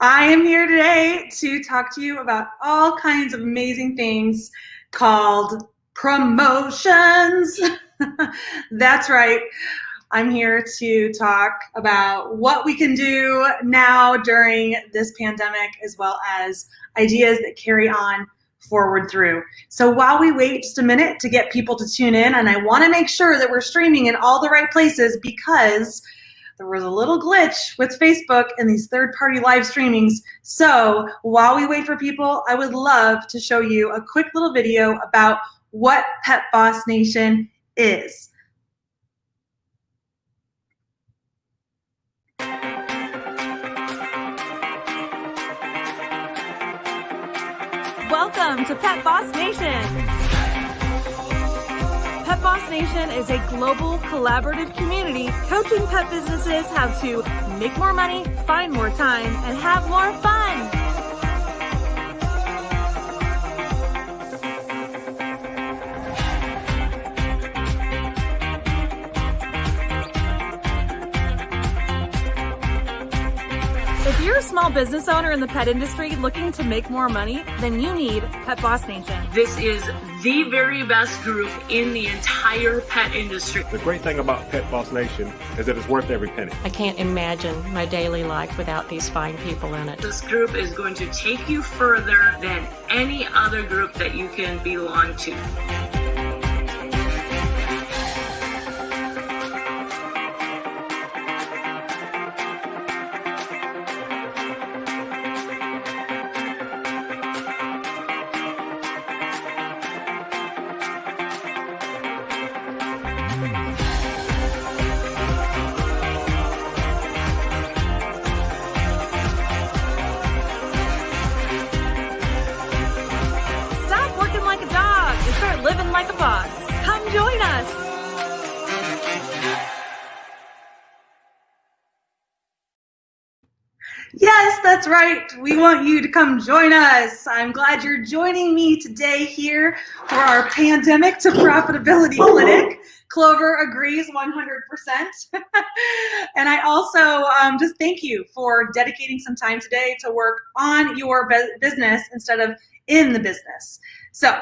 I am here today to talk to you about all kinds of amazing things called promotions. That's right. I'm here to talk about what we can do now during this pandemic, as well as ideas that carry on forward through. So while we wait just a minute to get people to tune in, and I want to make sure that we're streaming in all the right places because there was a little glitch with Facebook and these third-party live streamings. So while we wait for people, I would love to show you a quick little video about what Pet Boss Nation is. Welcome to Pet Boss Nation. Pet Boss Nation is a global collaborative community coaching pet businesses how to make more money, find more time, and have more fun. If you're a small business owner in the pet industry looking to make more money, then you need Pet Boss Nation. This is the very best group in the entire pet industry. The great thing about Pet Boss Nation is that it's worth every penny. I can't imagine my daily life without these fine people in it. This group is going to take you further than any other group that you can belong to. Living like a boss. Come join us. Yes, that's right. We want you to come join us. I'm glad you're joining me today here for our Pandemic to Profitability Clinic. Clover agrees 100%. And I also just thank you for dedicating some time today to work on your business instead of in the business. So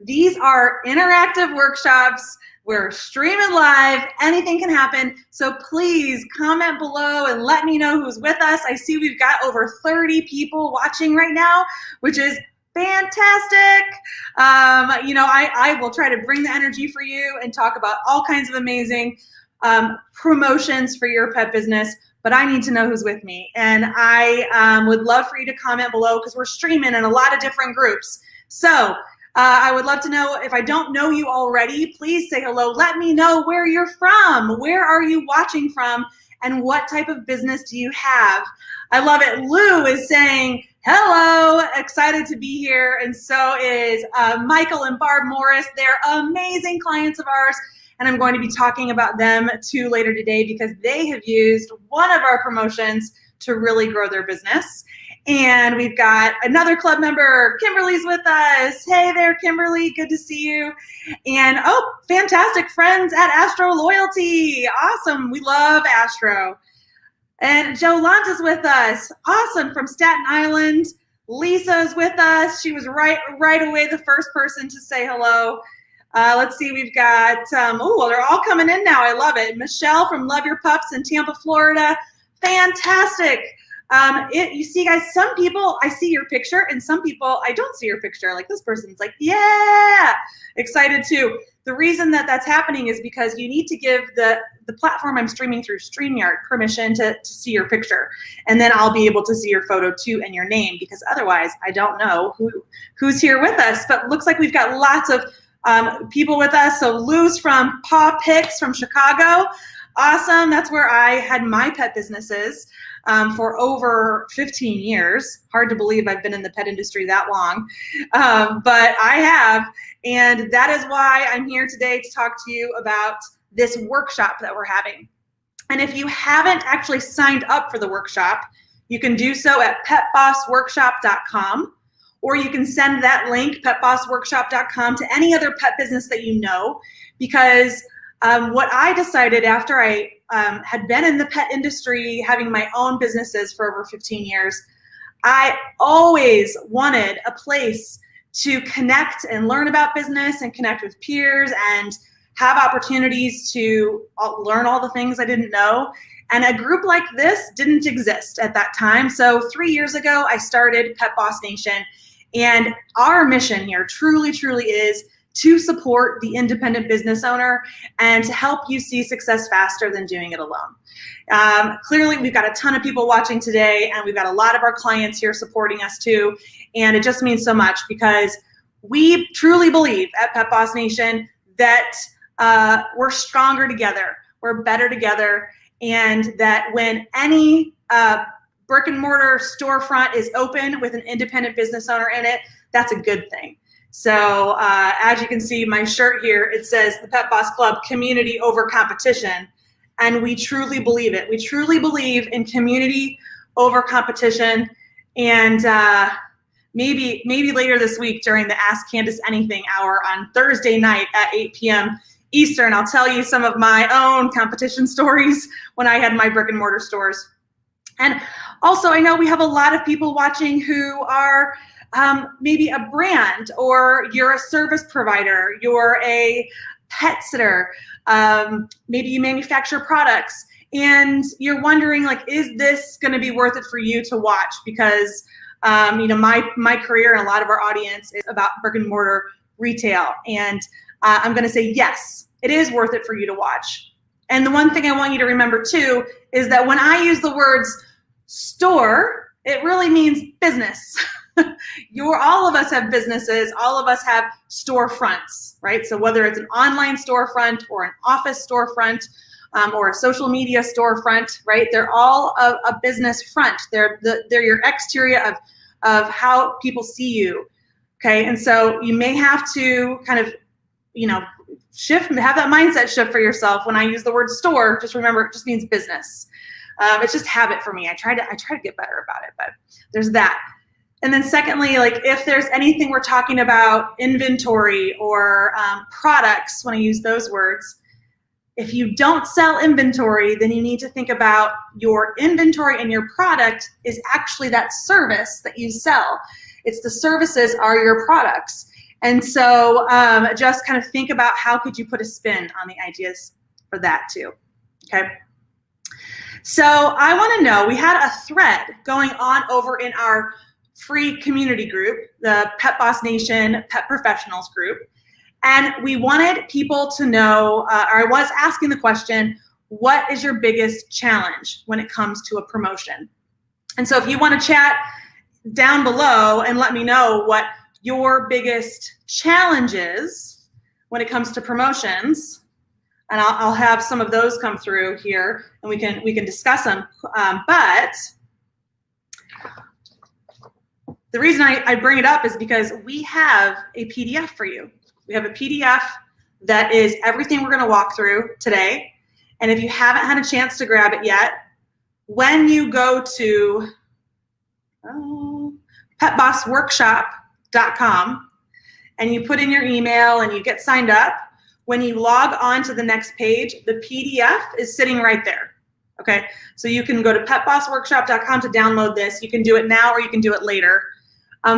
these are interactive workshops. We're streaming live. Anything can happen. So please comment below and let me know who's with us. I see we've got over 30 people watching right now, which is fantastic. I will try to bring the energy for you and talk about all kinds of amazing promotions for your pet business. But I need to know who's with me. And I would love for you to comment below because we're streaming in a lot of different groups. So I would love to know, if I don't know you already, please say hello. Let me know where you're from. Where are you watching from? And what type of business do you have? I love it. Lou is saying, hello, excited to be here. And so is Michael and Barb Morris. They're amazing clients of ours. And I'm going to be talking about them too later today because they have used one of our promotions to really grow their business. And we've got another club member, Kimberly's with us. Hey there, Kimberly, good to see you. And oh, fantastic friends at Astro Loyalty. Awesome, we love Astro. And Joe Lanta's with us. Awesome, from Staten Island. Lisa's with us. She was right away the first person to say hello. Let's see, we've got, well, they're all coming in now. I love it. Michelle from Love Your Pups in Tampa, Florida. Fantastic. You see, guys, some people, I see your picture, and some people, I don't see your picture. Like this person's like, yeah, excited too. The reason that that's happening is because you need to give the platform I'm streaming through, StreamYard, permission to see your picture. And then I'll be able to see your photo too and your name, because otherwise I don't know who's here with us. But looks like we've got lots of people with us. So Lou's from Paw Picks from Chicago. Awesome. That's where I had my pet businesses for over 15 years. Hard to believe I've been in the pet industry that long, but I have. And that is why I'm here today to talk to you about this workshop that we're having. And if you haven't actually signed up for the workshop, you can do so at petbossworkshop.com, or you can send that link, petbossworkshop.com, to any other pet business that you know, because what I decided after I had been in the pet industry, having my own businesses for over 15 years, I always wanted a place to connect and learn about business and connect with peers and have opportunities to learn all the things I didn't know. And a group like this didn't exist at that time. So 3 years ago, I started Pet Boss Nation. And our mission here truly, truly is to support the independent business owner and to help you see success faster than doing it alone. Clearly, we've got a ton of people watching today, and we've got a lot of our clients here supporting us too. And it just means so much because we truly believe at Pet Boss Nation that we're stronger together, we're better together, and that when any brick and mortar storefront is open with an independent business owner in it, that's a good thing. So as you can see, my shirt here, it says the Pet Boss Club, community over competition. And we truly believe it. We truly believe in community over competition. And maybe later this week during the Ask Candace Anything hour on Thursday night at 8 p.m. Eastern, I'll tell you some of my own competition stories when I had my brick and mortar stores. And also, I know we have a lot of people watching who are maybe a brand, or you're a service provider, you're a pet sitter, maybe you manufacture products, and you're wondering, like, is this going to be worth it for you to watch? Because my career and a lot of our audience is about brick and mortar retail, and I'm going to say yes, it is worth it for you to watch. And the one thing I want you to remember too is that when I use the words store, it really means business. All of us have businesses, all of us have storefronts, right? So whether it's an online storefront or an office storefront or a social media storefront, right? They're all a business front. They're your exterior of how people see you, okay? And so you may have to kind of, shift, have that mindset shift for yourself. When I use the word store, just remember it just means business. It's just habit for me. I try to get better about it, but there's that. And then secondly, like if there's anything we're talking about, inventory or products, when I use those words, if you don't sell inventory, then you need to think about your inventory, and your product is actually that service that you sell. It's the services are your products. And so just kind of think about how could you put a spin on the ideas for that too, okay? So I want to know, we had a thread going on over in our free community group, the Pet Boss Nation Pet Professionals group, and we wanted people to know, or I was asking the question, what is your biggest challenge when it comes to a promotion? And so if you want to chat down below and let me know what your biggest challenges when it comes to promotions, and I'll have some of those come through here, and we can discuss them. But the reason I bring it up is because we have a PDF for you. We have a PDF that is everything we're going to walk through today. And if you haven't had a chance to grab it yet, when you go to petbossworkshop.com and you put in your email and you get signed up, when you log on to the next page, the PDF is sitting right there. Okay, so you can go to petbossworkshop.com to download this. You can do it now or you can do it later.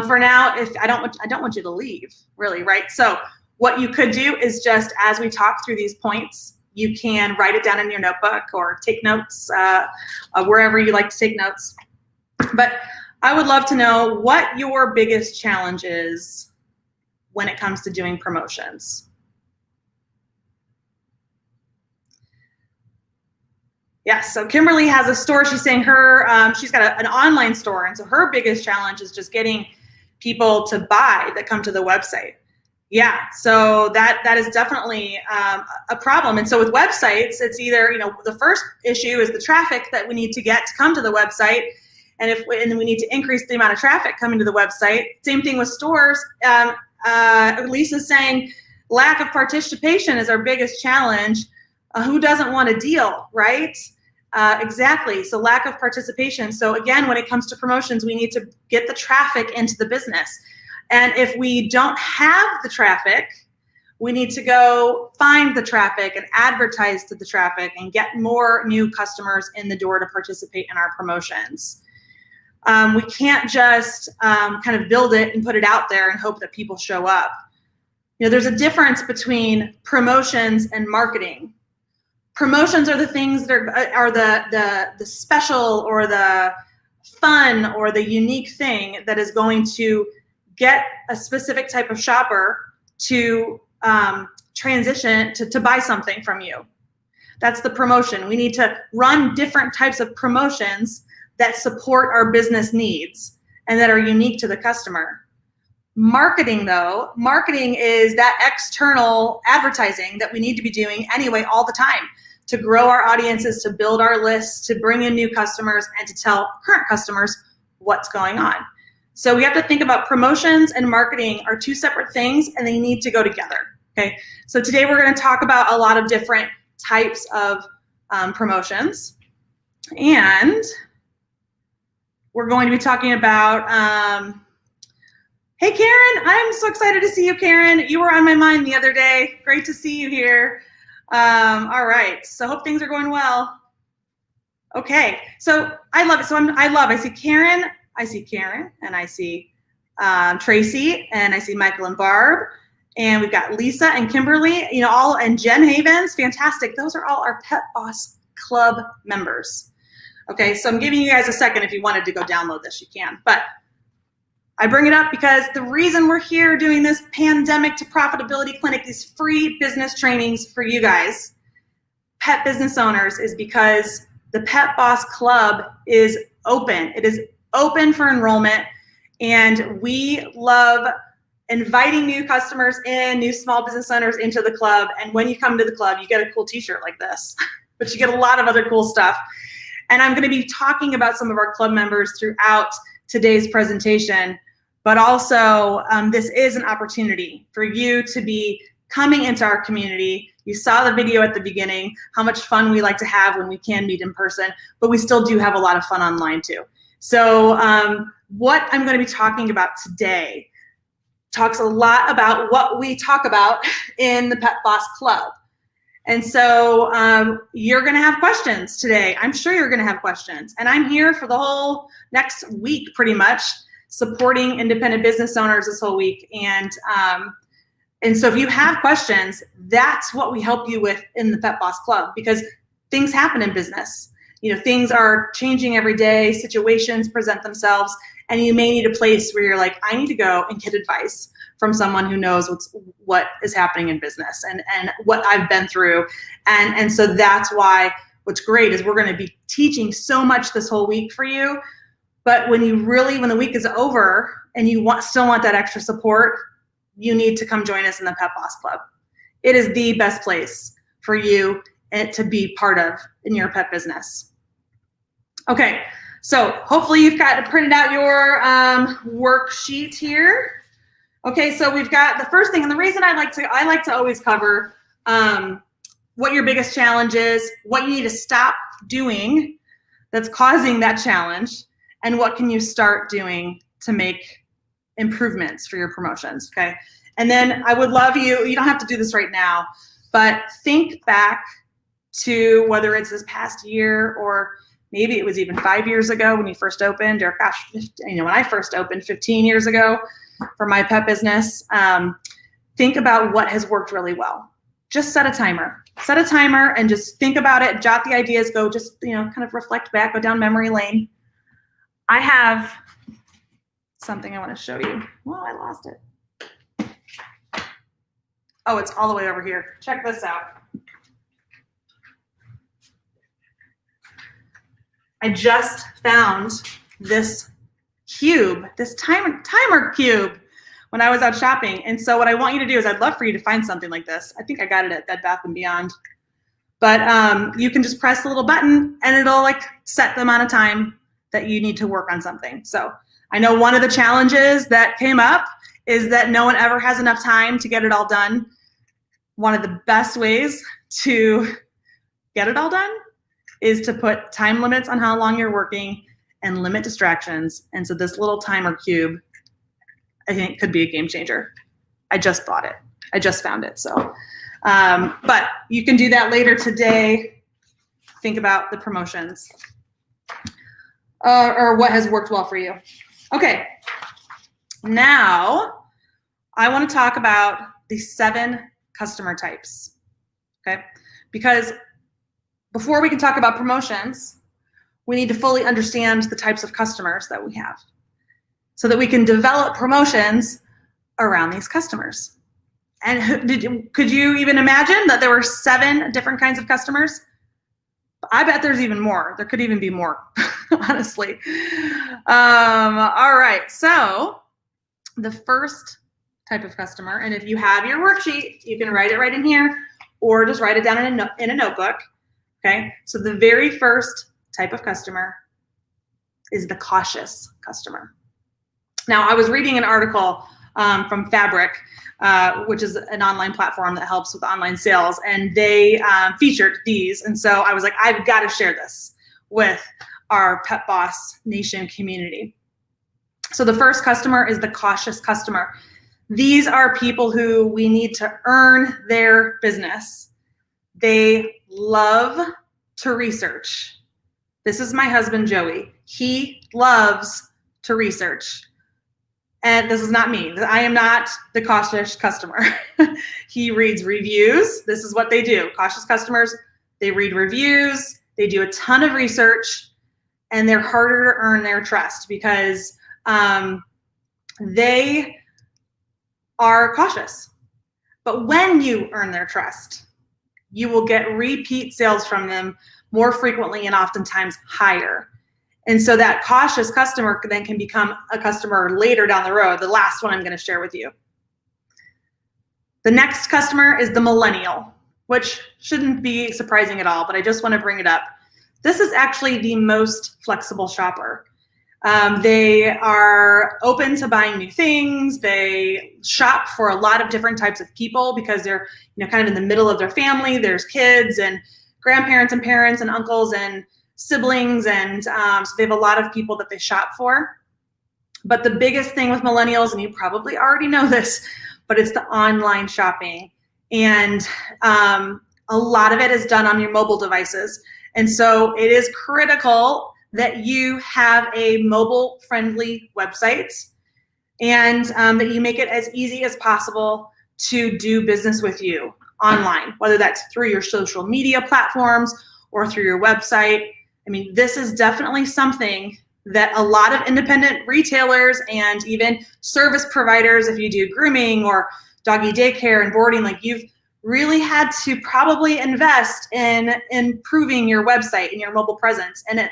For now, if I don't want you to leave, really, right? So what you could do is just as we talk through these points, you can write it down in your notebook or take notes wherever you like to take notes. But I would love to know what your biggest challenge is when it comes to doing promotions. Yes, so Kimberly has a store. She's saying she's got an online store, and so her biggest challenge is just getting people to buy that come to the website. Yeah, so that is definitely a problem. And so with websites, it's either, the first issue is the traffic that we need to get to come to the website, and we need to increase the amount of traffic coming to the website. Same thing with stores. Lisa's saying lack of participation is our biggest challenge. Who doesn't want a deal, right? Exactly, so lack of participation. So again, when it comes to promotions, we need to get the traffic into the business. And if we don't have the traffic, We need to go find the traffic and advertise to the traffic and get more new customers in the door to participate in our promotions. We can't just kind of build it and put it out there and hope that people show up. You know, there's a difference between promotions and marketing. Promotions are the things that are the special or the fun or the unique thing that is going to get a specific type of shopper to transition to buy something from you. That's the promotion. We need to run different types of promotions that support our business needs and that are unique to the customer. Marketing, though, marketing is that external advertising that we need to be doing anyway all the time to grow our audiences, to build our lists, to bring in new customers, and to tell current customers what's going on. So we have to think about promotions and marketing are two separate things, and they need to go together. Okay. So today we're going to talk about a lot of different types of promotions, and we're going to be talking about. Hey, Karen, I'm so excited to see you, Karen. You were on my mind the other day. Great to see you here. All right, so hope things are going well. Okay, so I love it. So I see Karen, and I see Tracy, and I see Michael and Barb, and we've got Lisa and Kimberly, you know, and Jen Havens, fantastic. Those are all our Pet Boss Club members. Okay, so I'm giving you guys a second. If you wanted to go download this, you can, but I bring it up because the reason we're here doing this Pandemic to Profitability Clinic, these free business trainings for you guys, pet business owners, is because the Pet Boss Club is open. It is open for enrollment, and we love inviting new customers in, new small business owners into the club. And when you come to the club, you get a cool t-shirt like this, but you get a lot of other cool stuff. And I'm going to be talking about some of our club members throughout today's presentation, but also this is an opportunity for you to be coming into our community. You saw the video at the beginning, how much fun we like to have when we can meet in person, but we still do have a lot of fun online too. So what I'm going to be talking about today talks a lot about what we talk about in the Pet Boss Club. And so you're going to have questions today. I'm sure you're going to have questions. And I'm here for the whole next week, pretty much, supporting independent business owners this whole week. And so if you have questions, that's what we help you with in the Pet Boss Club, because things happen in business. You know, things are changing every day, situations present themselves, and you may need a place where you're like, I need to go and get advice from someone who knows what is happening in business and what I've been through. And so that's why what's great is we're going to be teaching so much this whole week for you. But when the week is over and you still want that extra support, you need to come join us in the Pet Boss Club. It is the best place for you to be part of in your pet business. Okay, so hopefully you've got printed out your worksheet here. Okay, so we've got the first thing, and the reason I like to always cover what your biggest challenge is, what you need to stop doing that's causing that challenge, and what can you start doing to make improvements for your promotions, okay? And then I would love you don't have to do this right now, but think back to whether it's this past year or maybe it was even 5 years ago when you first opened, or gosh, when I first opened 15 years ago for my pet business. Think about what has worked really well. Just set a timer. Set a timer and just think about it, jot the ideas, go just, kind of reflect back, go down memory lane. I have something I want to show you. Well, I lost it. Oh, it's all the way over here. Check this out. I just found this cube, this timer cube when I was out shopping. And so what I want you to do is I'd love for you to find something like this. I think I got it at Bed Bath & Beyond. But you can just press the little button and it'll set the amount of time that you need to work on something. So I know one of the challenges that came up is that no one ever has enough time to get it all done. One of the best ways to get it all done is to put time limits on how long you're working and limit distractions. And so this little timer cube, I think, could be a game changer. I just bought it. I just found it. So, but you can do that later today. Think about the promotions or what has worked well for you. Okay, now I want to talk about the 7 customer types, okay? Because before we can talk about promotions, we need to fully understand the types of customers that we have so that we can develop promotions around these customers. And could you even imagine that there were 7 different kinds of customers? I bet there's even more. There could even be more, honestly. All right, so the first type of customer, and if you have your worksheet, you can write it right in here or just write it down in a notebook, okay? So the very first type of customer is the cautious customer. Now, I was reading an article from Fabric, which is an online platform that helps with online sales, and they featured these. And so I was like, I've got to share this with our Pet Boss Nation community. So the first customer is the cautious customer. These are people who we need to earn their business. They love to research. This is my husband, Joey. He loves to research. And this is not me. I am not the cautious customer. He reads reviews. This is what they do. Cautious customers, they read reviews, they do a ton of research, and they're harder to earn their trust because they are cautious. But when you earn their trust, you will get repeat sales from them more frequently and oftentimes higher. And so that cautious customer then can become a customer later down the road, the last one I'm going to share with you. The next customer is the millennial, which shouldn't be surprising at all, but I just want to bring it up. This is actually the most flexible shopper. They are open to buying new things. They shop for a lot of different types of people because they're, kind of in the middle of their family. There's kids and grandparents and parents and uncles and siblings, and so they have a lot of people that they shop for. But the biggest thing with millennials, and you probably already know this, but it's the online shopping. And a lot of it is done on your mobile devices. And so it is critical that you have a mobile-friendly website and that you make it as easy as possible to do business with you online, whether that's through your social media platforms or through your website. I mean, this is definitely something that a lot of independent retailers and even service providers, if you do grooming or doggy daycare and boarding, like you've really had to probably invest in improving your website and your mobile presence. And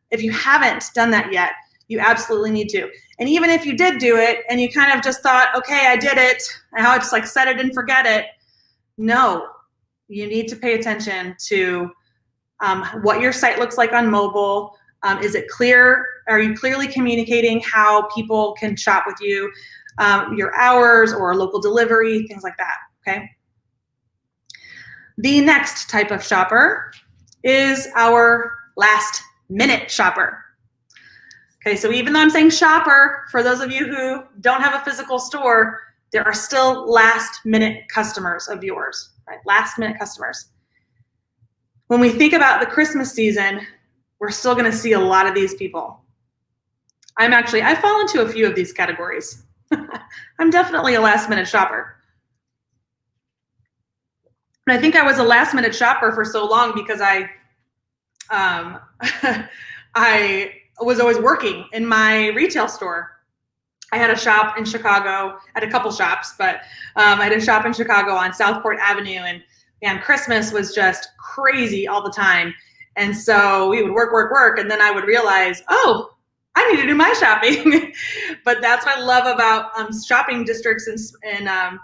if you haven't done that yet, you absolutely need to. And even if you did do it and you kind of just thought, okay, I did it, and I'll just like set it and forget it. No, you need to pay attention to what your site looks like on mobile. Is it clear? Are you clearly communicating how people can shop with you, your hours or local delivery, things like that, okay? The next type of shopper is our last minute shopper. Okay, so even though I'm saying shopper, for those of you who don't have a physical store, there are still last minute customers of yours, right? Last minute customers. When we think about the Christmas season, we're still gonna see a lot of these people. I fall into a few of these categories. I'm definitely a last minute shopper. And I think I was a last minute shopper for so long because I was always working in my retail store. I had a shop in Chicago, I had a couple shops, but I had a shop in Chicago on Southport Avenue, and man, Christmas was just crazy all the time. And so we would work, and then I would realize, oh, I need to do my shopping. But that's what I love about shopping districts and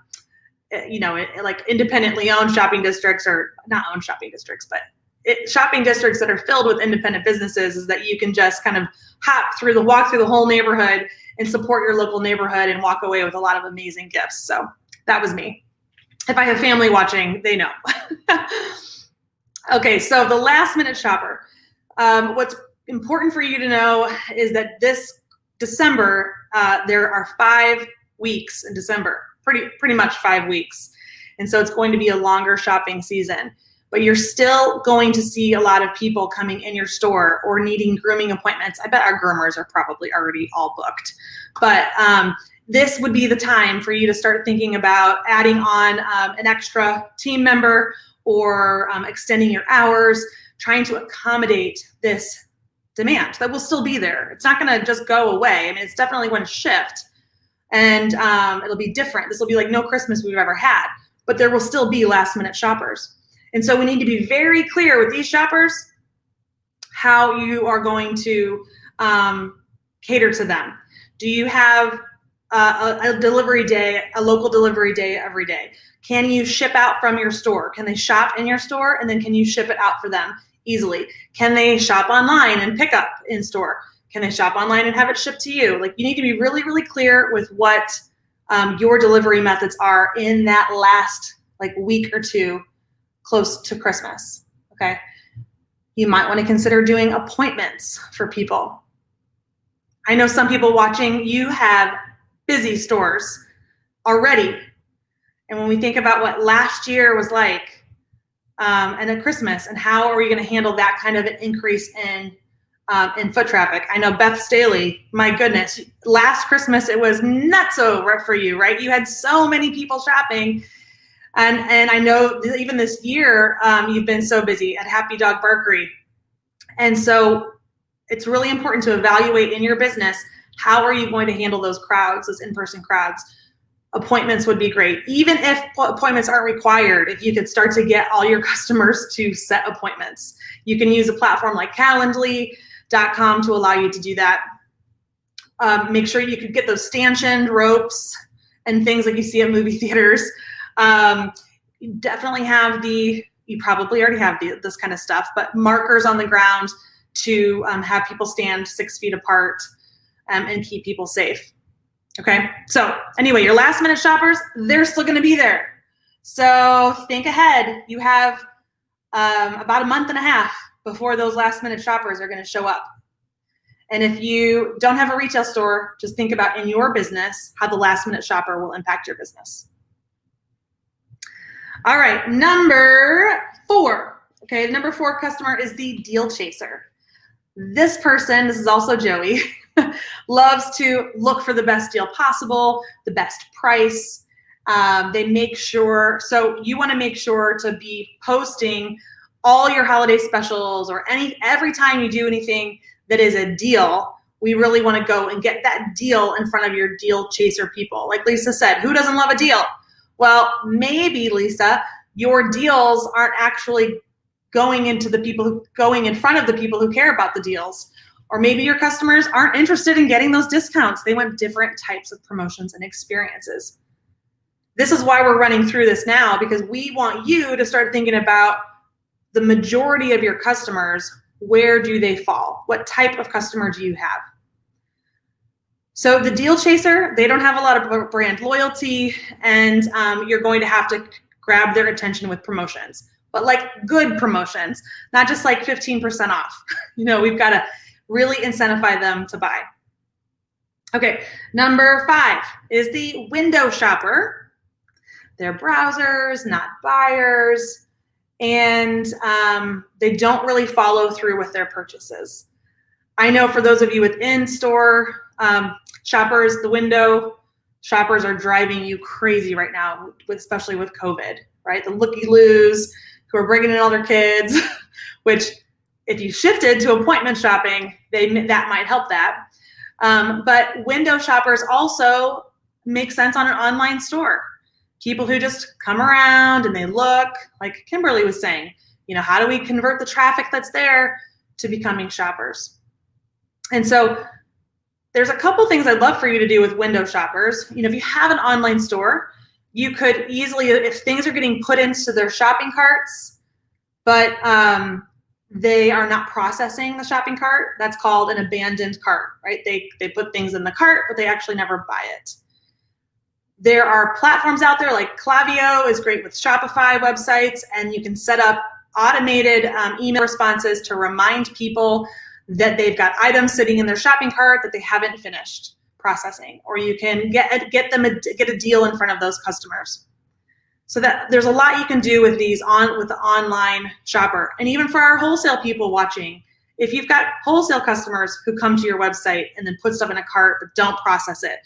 like independently owned shopping districts, or not owned shopping districts, but shopping districts that are filled with independent businesses, is that you can just kind of walk through the whole neighborhood and support your local neighborhood and walk away with a lot of amazing gifts. So that was me. If I have family watching, they know. Okay, so the last minute shopper. What's important for you to know is that this December, there are 5 weeks in December, pretty much 5 weeks. And so it's going to be a longer shopping season. But you're still going to see a lot of people coming in your store or needing grooming appointments. I bet our groomers are probably already all booked. But this would be the time for you to start thinking about adding on an extra team member or extending your hours, trying to accommodate this demand that will still be there. It's not going to just go away. I mean, it's definitely going to shift, and it'll be different. This will be like no Christmas we've ever had, but there will still be last minute shoppers. And so we need to be very clear with these shoppers how you are going to cater to them. Do you have a delivery day, a local delivery day every day? Can you ship out from your store? Can they shop in your store, and then can you ship it out for them easily? Can they shop online and pick up in store? Can they shop online and have it shipped to you? Like, you need to be really, really clear with what your delivery methods are in that last like week or two close to Christmas, okay? You might want to consider doing appointments for people. I know some people watching, you have busy stores already. And when we think about what last year was like, and at Christmas, and how are we going to handle that kind of an increase in foot traffic? I know Beth Staley, my goodness, last Christmas it was nutso for you, right? You had so many people shopping. And I know even this year, you've been so busy at Happy Dog Barkery. And so it's really important to evaluate in your business, how are you going to handle those crowds, those in-person crowds? Appointments would be great. Even if appointments aren't required, if you could start to get all your customers to set appointments. You can use a platform like Calendly.com to allow you to do that. Make sure you could get those stanchion ropes and things like you see at movie theaters. You definitely have you probably already have this kind of stuff, but markers on the ground to have people stand 6 feet apart and keep people safe. Okay, so anyway, your last minute shoppers, they're still gonna be there. So think ahead. You have about a month and a half before those last minute shoppers are gonna show up. And if you don't have a retail store, just think about in your business how the last minute shopper will impact your business. All right, number 4. Okay, the number 4 customer is the deal chaser. This person, this is also Joey, loves to look for the best deal possible, the best price. They make sure, so you want to make sure to be posting all your holiday specials or every time you do anything that is a deal. We really want to go and get that deal in front of your deal chaser people. Like Lisa said, who doesn't love a deal? Well, maybe, Lisa, your deals aren't actually going in front of the people who care about the deals. Or maybe your customers aren't interested in getting those discounts. They want different types of promotions and experiences. This is why we're running through this now, because we want you to start thinking about the majority of your customers. Where do they fall? What type of customer do you have? So the deal chaser, they don't have a lot of brand loyalty, and you're going to have to grab their attention with promotions, but like good promotions, not just like 15% off. We've got to really incentivize them to buy. Okay, number 5 is the window shopper. They're browsers, not buyers, and they don't really follow through with their purchases. I know for those of you with in-store shoppers, the window shoppers are driving you crazy right now, especially with COVID, right? The looky-loos who are bringing in all their kids, which if you shifted to appointment shopping, that might help that. But window shoppers also make sense on an online store. People who just come around and they look, like Kimberly was saying, how do we convert the traffic that's there to becoming shoppers? And so there's a couple things I'd love for you to do with window shoppers. If you have an online store, you could easily, if things are getting put into their shopping carts, but they are not processing the shopping cart, that's called an abandoned cart, right? They put things in the cart, but they actually never buy it. There are platforms out there like Klaviyo is great with Shopify websites, and you can set up automated email responses to remind people that they've got items sitting in their shopping cart that they haven't finished processing, or you can get a deal in front of those customers. So that there's a lot you can do with these with the online shopper. And even for our wholesale people watching, if you've got wholesale customers who come to your website and then put stuff in a cart but don't process it,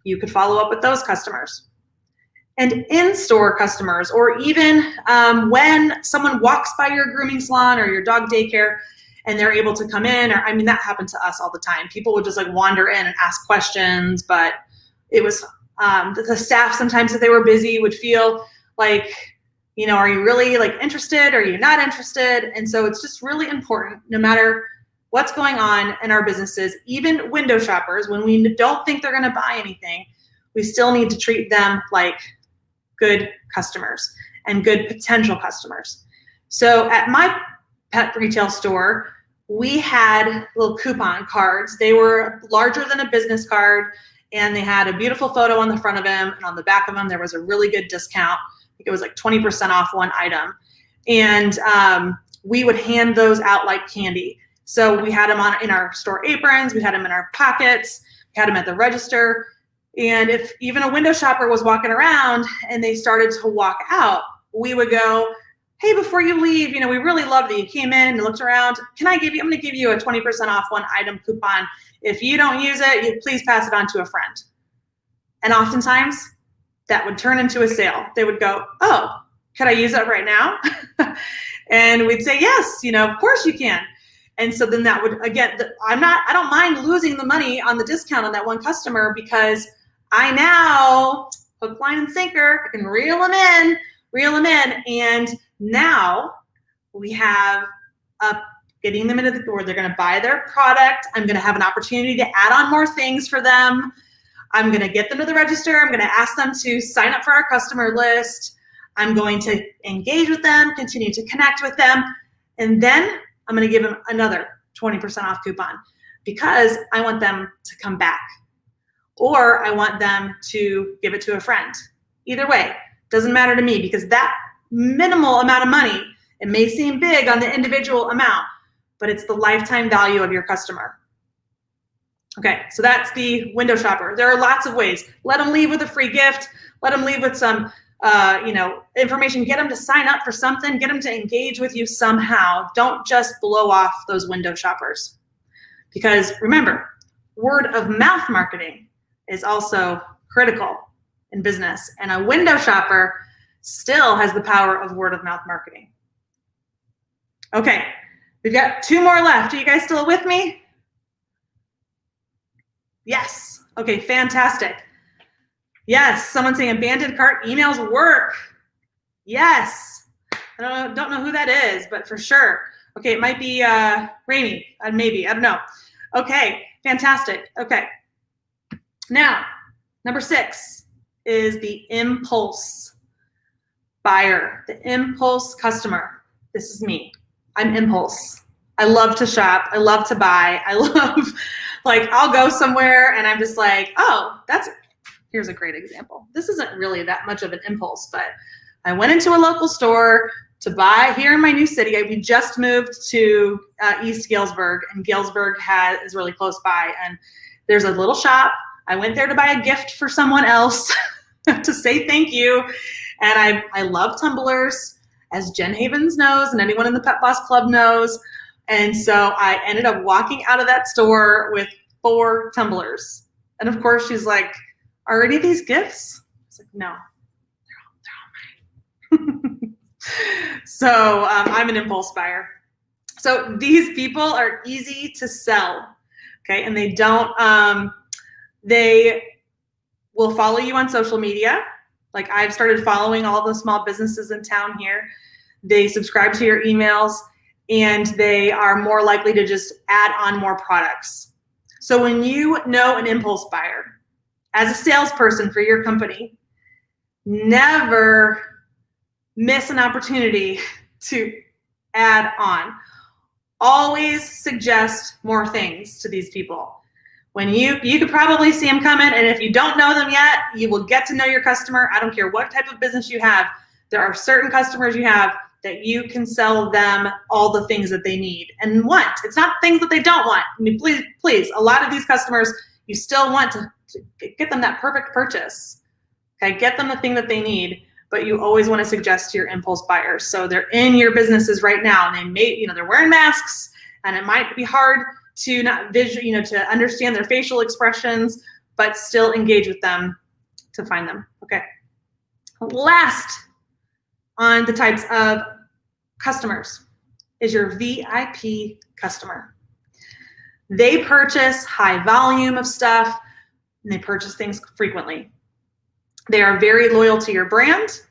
you could follow up with those customers. And in-store customers, or even when someone walks by your grooming salon or your dog daycare and they're able to come in, or I mean, that happened to us all the time. People would just like wander in and ask questions, but it was the staff sometimes, if they were busy, would feel like, you know, are you really like interested? Are you not interested? And so it's just really important, no matter what's going on in our businesses, even window shoppers, when we don't think they're going to buy anything, we still need to treat them like good customers and good potential customers. So at my pet retail store, we had little coupon cards. They were larger than a business card, and they had a beautiful photo on the front of them, and on the back of them there was a really good discount. I think it was like 20% off one item. And we would hand those out like candy. So we had them in our store aprons, we had them in our pockets, we had them at the register. And if even a window shopper was walking around and they started to walk out, we would go, hey, before you leave, you know, we really love that you came in and looked around. I'm going to give you a 20% off one item coupon. If you don't use it, you please pass it on to a friend. And oftentimes that would turn into a sale. They would go, oh, could I use it right now? And we'd say, yes, you know, of course you can. And so then that would, again, I don't mind losing the money on the discount on that one customer, because I now, hook, line, and sinker, I can reel them in, and now we have getting them into the door. They're going to buy their product. I'm going to have an opportunity to add on more things for them. I'm going to get them to the register. I'm going to ask them to sign up for our customer list. I'm going to engage with them, continue to connect with them, and then I'm going to give them another 20% off coupon, because I want them to come back, or I want them to give it to a friend. Either way, doesn't matter to me, because that minimal amount of money, it may seem big on the individual amount, but it's the lifetime value of your customer. Okay, so that's the window shopper. There are lots of ways. Let them leave with a free gift. Let them leave with some information. Get them to sign up for something. Get them to engage with you somehow. Don't just blow off those window shoppers. Because remember, word of mouth marketing is also critical in business. And a window shopper still has the power of word of mouth marketing. Okay, we've got 2 more left. Are you guys still with me? Yes. Okay, fantastic. Yes, someone's saying abandoned cart emails work. Yes. I don't know who that is, but for sure. Okay, it might be Rainy, maybe, I don't know. Okay, fantastic. Okay. Now, number 6 is the impulse buyer, the impulse customer. This is me. I'm impulse. I love to shop. I love to buy. I love, like, I'll go somewhere and I'm just like, oh, here's a great example. This isn't really that much of an impulse, but I went into a local store to buy here in my new city. We just moved to East Galesburg, and Galesburg is really close by. And there's a little shop. I went there to buy a gift for someone else to say thank you. And I love tumblers, as Jen Havens knows, and anyone in the Pet Boss Club knows. And so I ended up walking out of that store with 4 tumblers. And of course, she's like, are any of these gifts? I was like, no, they're all mine. So I'm an impulse buyer. So these people are easy to sell, okay? And they will follow you on social media. Like, I've started following all the small businesses in town here. They subscribe to your emails, and they are more likely to just add on more products. So when you know an impulse buyer, as a salesperson for your company, never miss an opportunity to add on. Always suggest more things to these people. When you could probably see them coming, and if you don't know them yet, you will get to know your customer. I don't care what type of business you have. There are certain customers you have that you can sell them all the things that they need and want. It's not things that they don't want. I mean, please, a lot of these customers, you still want to get them that perfect purchase. Okay, get them the thing that they need, but you always want to suggest to your impulse buyers. So they're in your businesses right now, and they may, they're wearing masks, and it might be hard to not to understand their facial expressions, but still engage with them to find them. Okay. Last on the types of customers is your VIP customer. They purchase high volume of stuff, and they purchase things frequently. They are very loyal to your brand,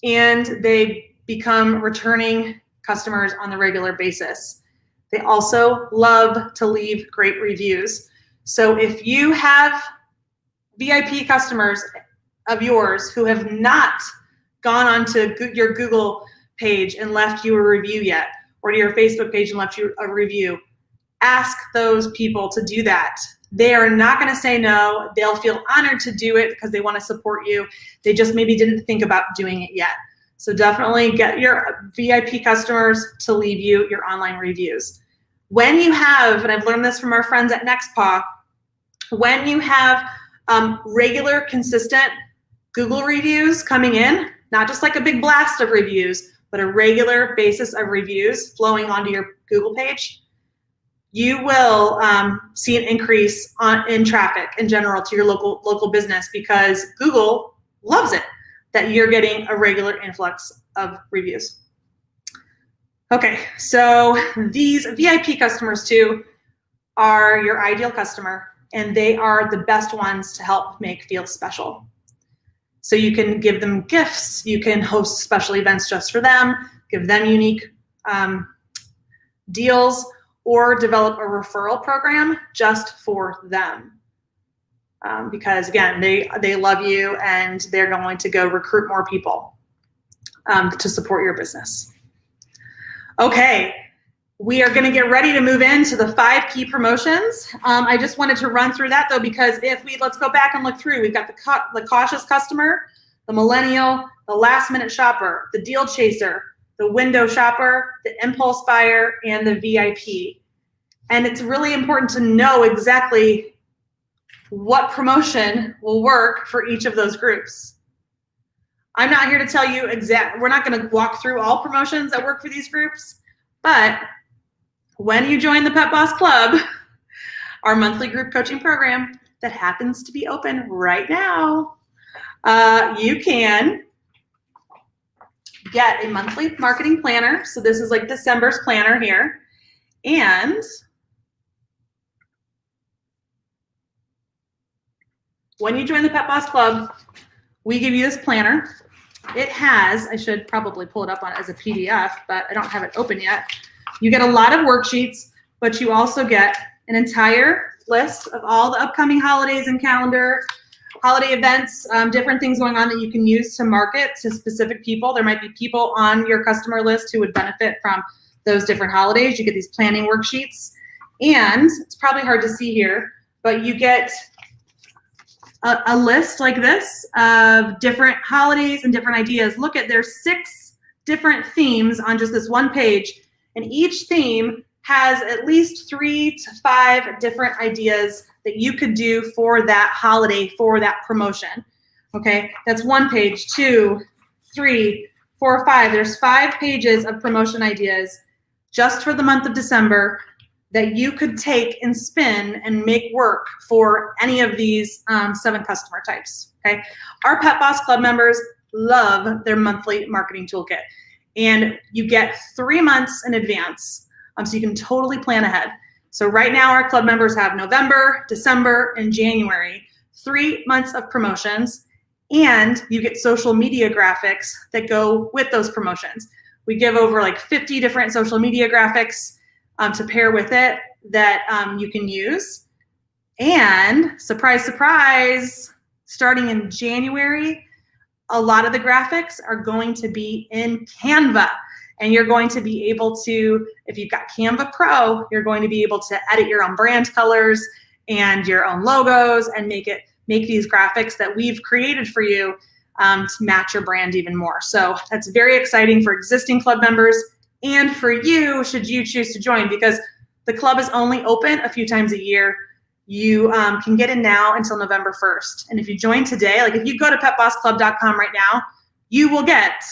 and they become returning customers on the regular basis. They also love to leave great reviews. So if you have VIP customers of yours who have not gone onto your Google page and left you a review yet, or to your Facebook page and left you a review, ask those people to do that. They are not going to say no. They'll feel honored to do it because they want to support you. They just maybe didn't think about doing it yet. So definitely get your VIP customers to leave you your online reviews. When you have, and I've learned this from our friends at NextPaw, when you have regular, consistent Google reviews coming in, not just like a big blast of reviews, but a regular basis of reviews flowing onto your Google page, you will see an increase in traffic in general to your local business, because Google loves it that you're getting a regular influx of reviews. Okay, so these VIP customers too are your ideal customer, and they are the best ones to help make feel special. So you can give them gifts, you can host special events just for them, give them unique deals, or develop a referral program just for them. Because again, they love you, and they're going to go recruit more people to support your business. Okay, we are gonna get ready to move into the 5 key promotions. I just wanted to run through that though, because let's go back and look through. We've got the cautious customer, the millennial, the last minute shopper, the deal chaser, the window shopper, the impulse buyer, and the VIP. And it's really important to know exactly what promotion will work for each of those groups. I'm not here to tell you we're not going to walk through all promotions that work for these groups, but when you join the Pet Boss Club, our monthly group coaching program that happens to be open right now, you can get a monthly marketing planner. So this is like December's planner here. And when you join the Pet Boss Club, we give you this planner. It has, I should probably pull it up as a PDF, but I don't have it open yet. You get a lot of worksheets, but you also get an entire list of all the upcoming holidays and calendar, holiday events, different things going on that you can use to market to specific people. There might be people on your customer list who would benefit from those different holidays. You get these planning worksheets, and it's probably hard to see here, but you get a list like this of different holidays and different ideas. Look at, there's 6 different themes on just this one page, and each theme has at least 3 to 5 different ideas that you could do for that holiday, for that promotion. Okay, that's 1 page, 2, 3, 4, 5. There's 5 pages of promotion ideas just for the month of December that you could take and spin and make work for any of these 7 customer types. Okay, our Pet Boss Club members love their monthly marketing toolkit, and you get 3 months in advance, so you can totally plan ahead. So right now our club members have November, December, and January, 3 months of promotions, and you get social media graphics that go with those promotions. We give over like 50 different social media graphics to pair with it that you can use. And surprise, surprise, starting in January, a lot of the graphics are going to be in Canva. And you're going to be able to, if you've got Canva Pro, you're going to be able to edit your own brand colors and your own logos and make these graphics that we've created for you to match your brand even more. So that's very exciting for existing club members and for you should you choose to join, because the club is only open a few times a year. You can get in now until November 1st. And if you join today, like if you go to petbossclub.com right now, you will get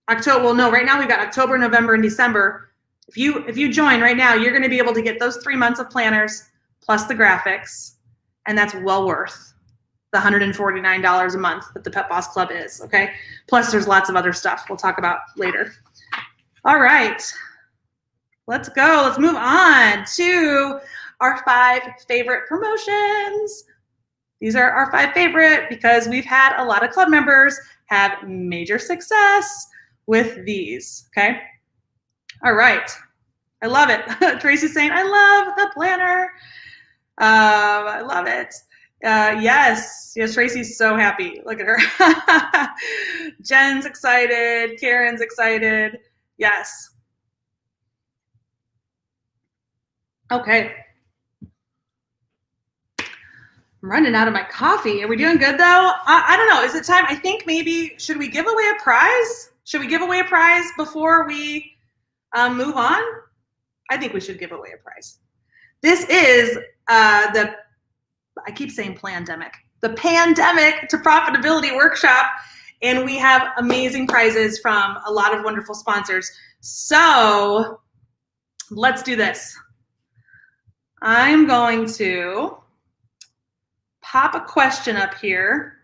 October. Well, no, right now we've got October, November, and December. If you join right now, you're going to be able to get those 3 months of planners plus the graphics, and that's well worth the $149 a month that the Pet Boss Club is, okay? Plus there's lots of other stuff we'll talk about later. All right, let's go. Let's move on to our 5 favorite promotions. These are our 5 favorite because we've had a lot of club members have major success with these, okay? All right, I love it. Tracy's saying, I love the planner. I love it. Yes, Tracy's so happy. Look at her. Jen's excited. Karen's excited. Yes. Okay. I'm running out of my coffee. Are we doing good though? I don't know. Is it time? I think maybe, should we give away a prize? Should we give away a prize before we move on? I think we should give away a prize. This is I keep saying pandemic, the Pandemic to Profitability Workshop, and we have amazing prizes from a lot of wonderful sponsors. So let's do this. I'm going to pop a question up here.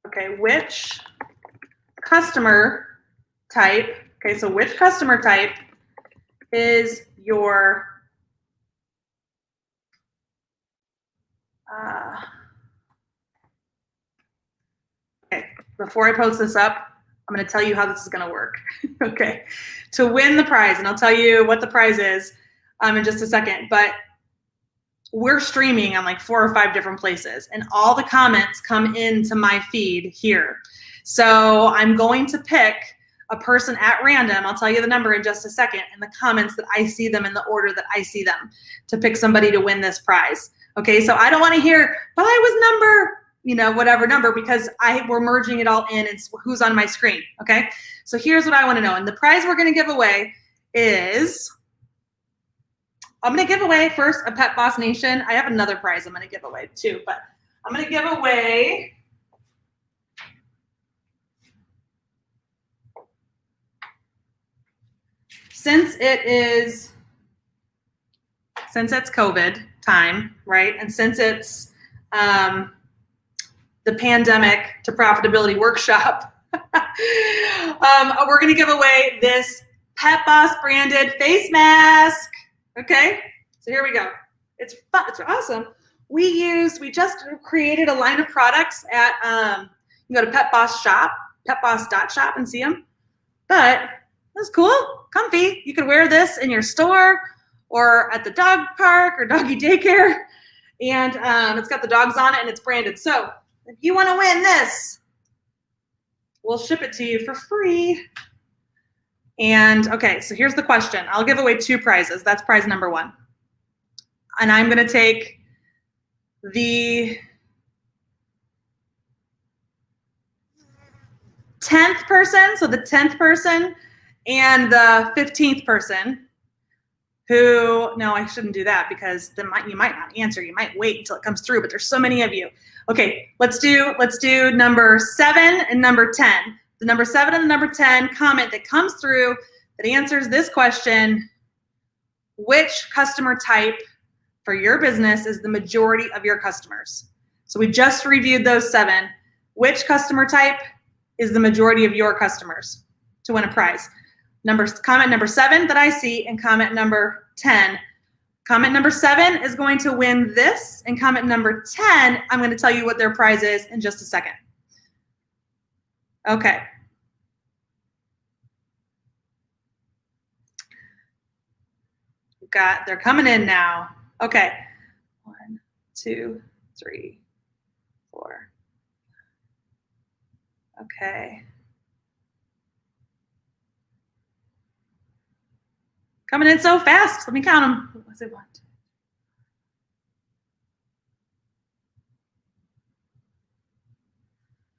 Okay, which customer type, okay, so which customer type is your okay, before I post this up, I'm going to tell you how this is going to work. Okay, to win the prize, and I'll tell you what the prize is in just a second, but we're streaming on like 4 or 5 different places, and all the comments come into my feed here. So I'm going to pick a person at random. I'll tell you the number in just a second, in the comments that I see them in the order that I see them, to pick somebody to win this prize. Okay, so I don't want to hear, but I was number, whatever number, because we're merging it all in. It's who's on my screen. Okay, so here's what I want to know. And the prize we're going to give away is, I'm going to give away first a Pet Boss Nation. I have another prize I'm going to give away too, but I'm going to give away since it's COVID time, right? And since it's the Pandemic to Profitability Workshop, we're going to give away this Pet Boss branded face mask. Okay, so here we go. It's fun. It's awesome. We just created a line of products at, you can go to Pet Boss Shop, petboss.shop and see them. But that's cool, comfy. You could wear this in your store or at the dog park or doggy daycare. And it's got the dogs on it and it's branded. So if you want to win this, we'll ship it to you for free. And okay, so here's the question. I'll give away 2 prizes. That's prize number 1. And I'm going to take the 10th person, so the 10th person, and the 15th person who, no, I shouldn't do that because then you might not answer. You might wait until it comes through, but there's so many of you. Okay, let's do number 7 and number 10. The number 7 and the number 10 comment that comes through that answers this question: which customer type for your business is the majority of your customers? So we just reviewed those 7. Which customer type is the majority of your customers to win a prize? Comment number 7 that I see, and comment number 10. Comment number 7 is going to win this, and comment number 10, I'm going to tell you what their prize is in just a second. Okay. They're coming in now. Okay. 1, 2, 3, 4. Okay. Coming in so fast. Let me count them. What was it? 1,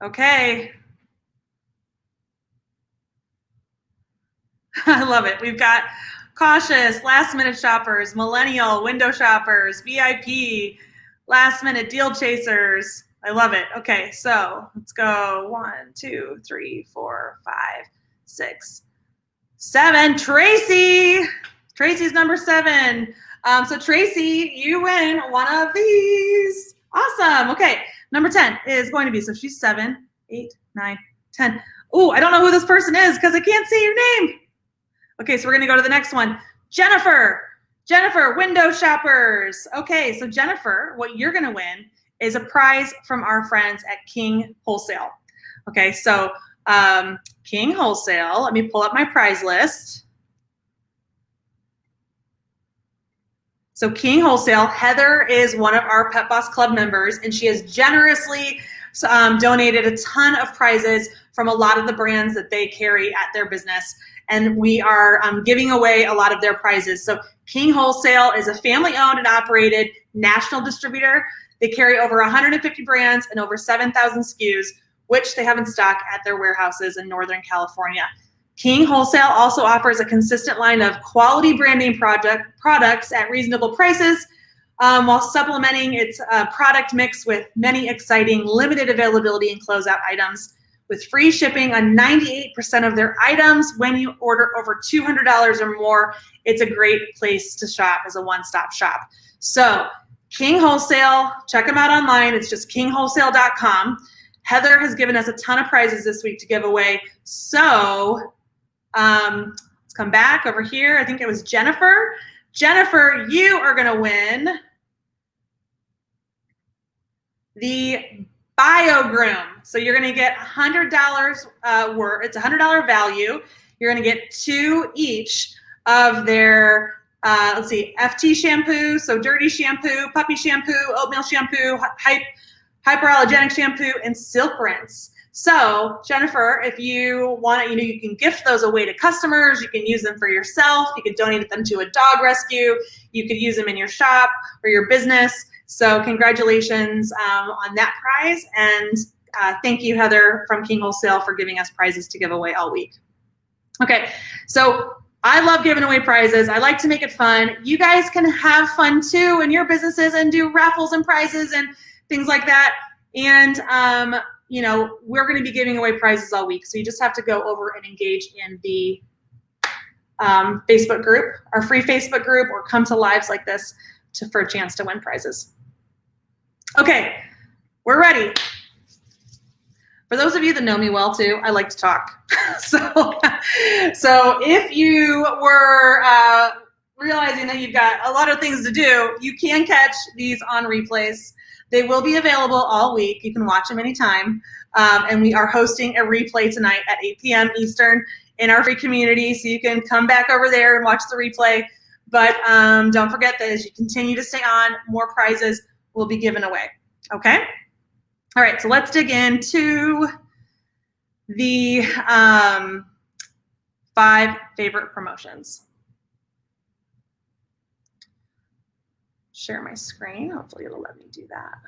2. Okay. I love it. We've got cautious, last minute shoppers, millennial, window shoppers, VIP, Last minute deal chasers. I love it. Okay, so let's go 1, 2, 3, 4, 5, 6, 7. Tracy. Tracy's number 7. So Tracy, you win one of these. Awesome. Okay, number 10 is going to be, so she's 7, 8, 9, 10. Oh, I don't know who this person is because I can't see your name. Okay, so we're going to go to the next one. Jennifer. Jennifer, window shoppers. Okay, so Jennifer, what you're going to win is a prize from our friends at King Wholesale. Okay, so King Wholesale, let me pull up my prize list. So King Wholesale, Heather is one of our Pet Boss Club members, and she has generously donated a ton of prizes from a lot of the brands that they carry at their business. And we are giving away a lot of their prizes. So King Wholesale is a family-owned and operated national distributor. They carry over 150 brands and over 7,000 SKUs, which they have in stock at their warehouses in Northern California. King Wholesale also offers a consistent line of quality branding products at reasonable prices, while supplementing its product mix with many exciting limited availability and closeout items, with free shipping on 98% of their items when you order over $200 or more. It's a great place to shop as a one-stop shop. So King Wholesale, check them out online. It's just kingwholesale.com. Heather has given us a ton of prizes this week to give away. So let's come back over here. I think it was Jennifer. Jennifer, you are going to win the BioGroom. So you're going to get $100 worth. It's a $100 value. You're going to get 2 each of their, let's see, FT shampoo, so dirty shampoo, puppy shampoo, oatmeal shampoo, hyperallergenic shampoo, and silk rinse. So Jennifer, if you want it, you can gift those away to customers. You can use them for yourself. You can donate them to a dog rescue. You could use them in your shop or your business. So congratulations on that prize. And thank you, Heather from King Wholesale, for giving us prizes to give away all week. Okay, so I love giving away prizes. I like to make it fun. You guys can have fun too in your businesses and do raffles and prizes and things like that. And we're going to be giving away prizes all week. So you just have to go over and engage in the Facebook group, our free Facebook group, or come to lives like this for a chance to win prizes. Okay, we're ready. For those of you that know me well too, I like to talk. So if you were realizing that you've got a lot of things to do, you can catch these on replays. They will be available all week. You can watch them anytime. And we are hosting a replay tonight at 8 p.m. Eastern in our free community. So you can come back over there and watch the replay. But don't forget that as you continue to stay on, more prizes will be given away. Okay? All right, so let's dig into the 5 favorite promotions. Share my screen. Hopefully it'll let me do that.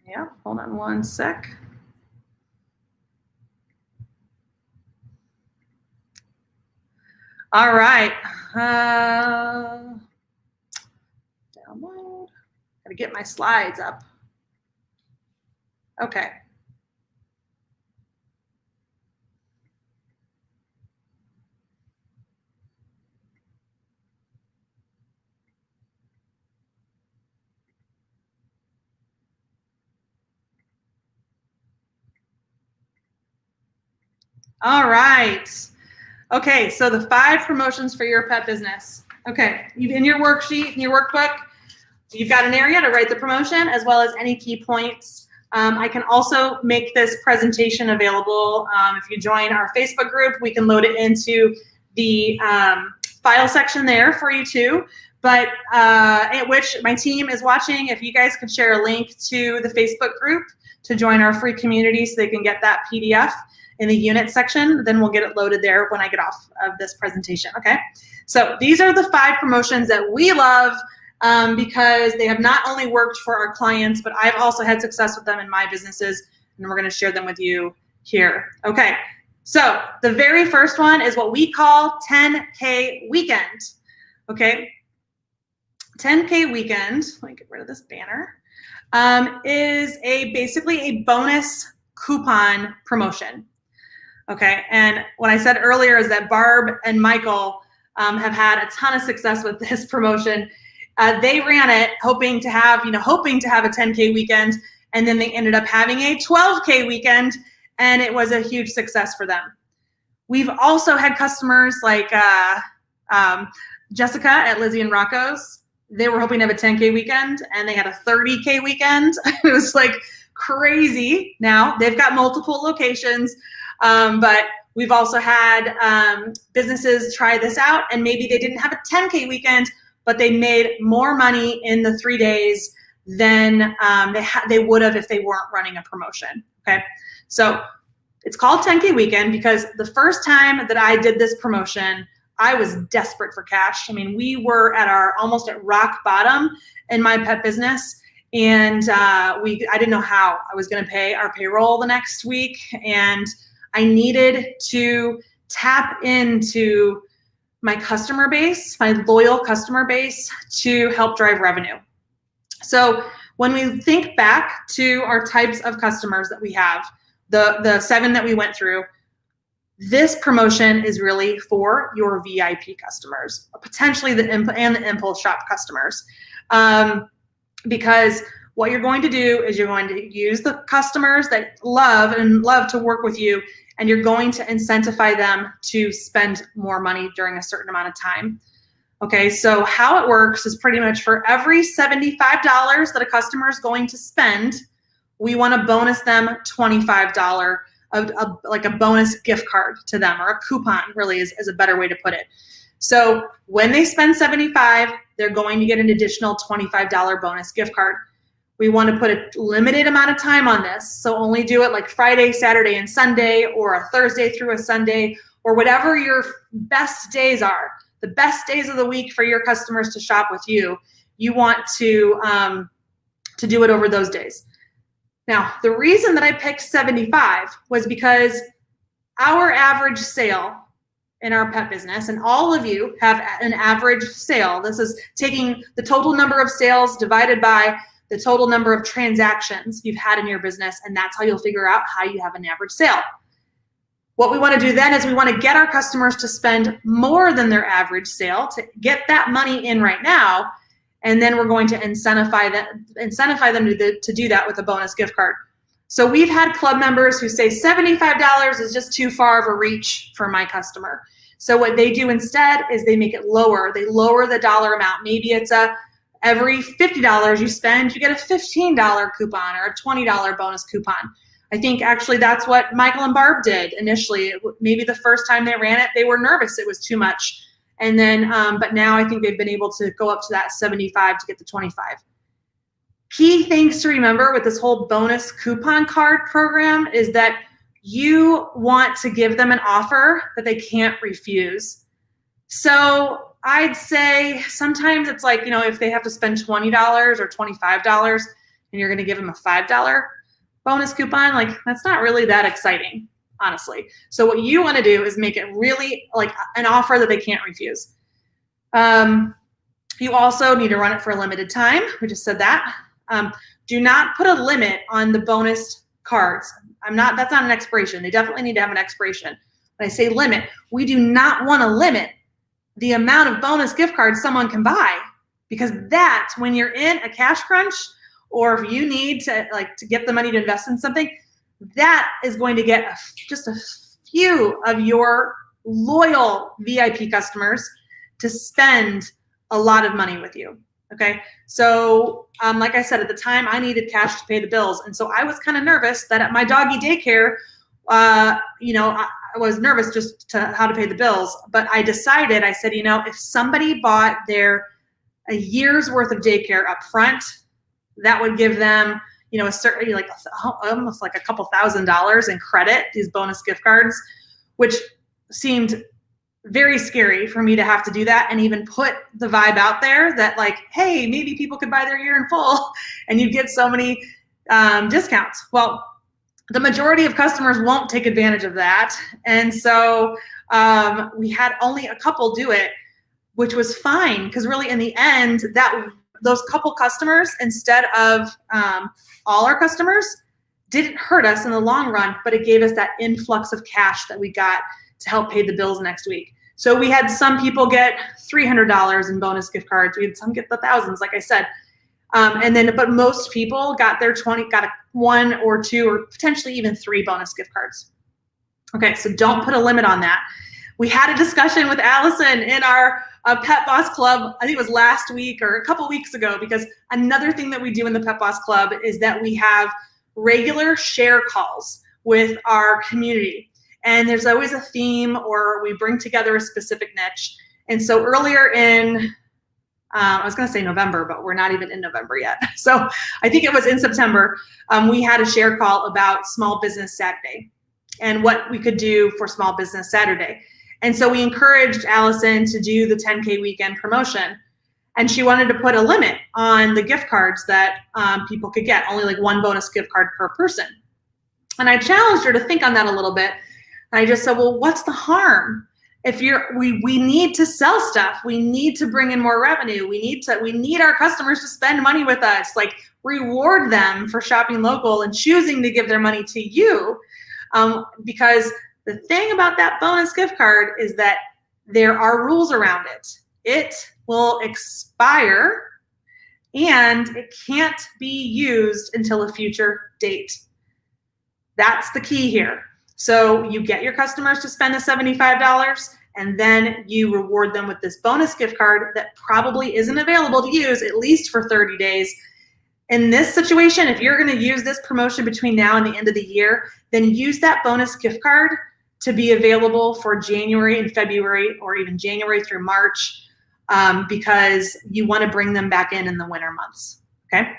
Yeah, hold on one sec. All right. Download. Gotta get my slides up. Okay. All right. Okay, so the 5 promotions for your pet business. Okay, in your worksheet, in your workbook, you've got an area to write the promotion as well as any key points. I can also make this presentation available. If you join our Facebook group, we can load it into the file section there for you too. But at which my team is watching, if you guys could share a link to the Facebook group to join our free community so they can get that PDF in the unit section, then we'll get it loaded there when I get off of this presentation, okay? So these are the 5 promotions that we love because they have not only worked for our clients, but I've also had success with them in my businesses, and we're gonna share them with you here, okay? So the very first one is what we call 10K Weekend. Okay. 10K weekend, let me get rid of this banner, is basically a bonus coupon promotion. Okay, and what I said earlier is that Barb and Michael have had a ton of success with this promotion. They ran it hoping to have a 10K weekend, and then they ended up having a 12K weekend, and it was a huge success for them. We've also had customers like Jessica at Lizzie and Rocco's. They were hoping to have a 10K weekend, and they had a 30K weekend. It was like crazy. Now they've got multiple locations, but we've also had businesses try this out, and maybe they didn't have a 10K weekend, but they made more money in the 3 days than they would have if they weren't running a promotion. Okay, so it's called 10K weekend because the first time that I did this promotion, I was desperate for cash. I mean, we were almost at rock bottom in my pet business, and I didn't know how I was going to pay our payroll the next week, and I needed to tap into my customer base, my loyal customer base, to help drive revenue. So when we think back to our types of customers that we have, the 7 that we went through, this promotion is really for your VIP customers, potentially the impulse shop customers, because what you're going to do is you're going to use the customers that love to work with you, and you're going to incentivize them to spend more money during a certain amount of time. Okay, so how it works is pretty much for every $75 that a customer is going to spend, we want to bonus them $25, like a bonus gift card to them, or a coupon really is a better way to put it. So when they spend $75, they're going to get an additional $25 bonus gift card. We want to put a limited amount of time on this. So only do it like Friday, Saturday, and Sunday, or a Thursday through a Sunday, or whatever your best days are, the best days of the week for your customers to shop with you. You want to do it over those days. Now, the reason that I picked 75 was because our average sale in our pet business, and all of you have an average sale. This is taking the total number of sales divided by the total number of transactions you've had in your business, and that's how you'll figure out how you have an average sale. What we want to do then is we want to get our customers to spend more than their average sale to get that money in right now, and then we're going to incentivize them to do that with a bonus gift card. So we've had club members who say $75 is just too far of a reach for my customer. So what they do instead is they make it lower. They lower the dollar amount. Maybe it's every $50 you spend, you get a $15 coupon or a $20 bonus coupon. I think actually that's what Michael and Barb did initially. Maybe the first time they ran it, they were nervous it was too much. And then, but now I think they've been able to go up to that 75 to get the 25. Key things to remember with this whole bonus coupon card program is that you want to give them an offer that they can't refuse. So I'd say sometimes it's like, if they have to spend $20 or $25 and you're going to give them a $5 bonus coupon, like that's not really that exciting, honestly. So what you want to do is make it really like an offer that they can't refuse. You also need to run it for a limited time. We just said that. Do not put a limit on the bonus cards. That's not an expiration. They definitely need to have an expiration. When I say limit, we do not want to limit the amount of bonus gift cards someone can buy, because that's when you're in a cash crunch, or if you need to get the money to invest in something, that is going to get just a few of your loyal VIP customers to spend a lot of money with you. Okay, so like I said, at the time I needed cash to pay the bills, and so I was kind of nervous that at my doggy daycare, I was nervous just to how to pay the bills. But I decided, I said, if somebody bought a year's worth of daycare up front, that would give them, a certain almost like a couple $1,000s in credit, these bonus gift cards, which seemed very scary for me to have to do that and even put the vibe out there that hey, maybe people could buy their year in full and you'd get so many discounts. Well, the majority of customers won't take advantage of that. And so we had only a couple do it, which was fine because really in the end, those couple customers, instead of all our customers, didn't hurt us in the long run, but it gave us that influx of cash that we got to help pay the bills next week. So we had some people get $300 in bonus gift cards. We had some get the thousands, like I said. But most people got got one or two or potentially even 3 bonus gift cards. Okay, so don't put a limit on that. We had a discussion with Allison in our Pet Boss Club, I think it was last week or a couple weeks ago, because another thing that we do in the Pet Boss Club is that we have regular share calls with our community. And there's always a theme, or we bring together a specific niche. And so earlier in, I was going to say November, but we're not even in November yet. So I think it was in September, we had a share call about Small Business Saturday and what we could do for Small Business Saturday. And so we encouraged Allison to do the 10K weekend promotion. And she wanted to put a limit on the gift cards that people could get, only like 1 bonus gift card per person. And I challenged her to think on that a little bit. And I just said, well, what's the harm? If we need to sell stuff, we need to bring in more revenue. We need our customers to spend money with us, like reward them for shopping local and choosing to give their money to you. Because the thing about that bonus gift card is that there are rules around it. It will expire and it can't be used until a future date. That's the key here. So you get your customers to spend the $75 and then you reward them with this bonus gift card that probably isn't available to use at least for 30 days. In this situation, if you're going to use this promotion between now and the end of the year, then use that bonus gift card to be available for January and February, or even January through March, because you want to bring them back in the winter months, okay?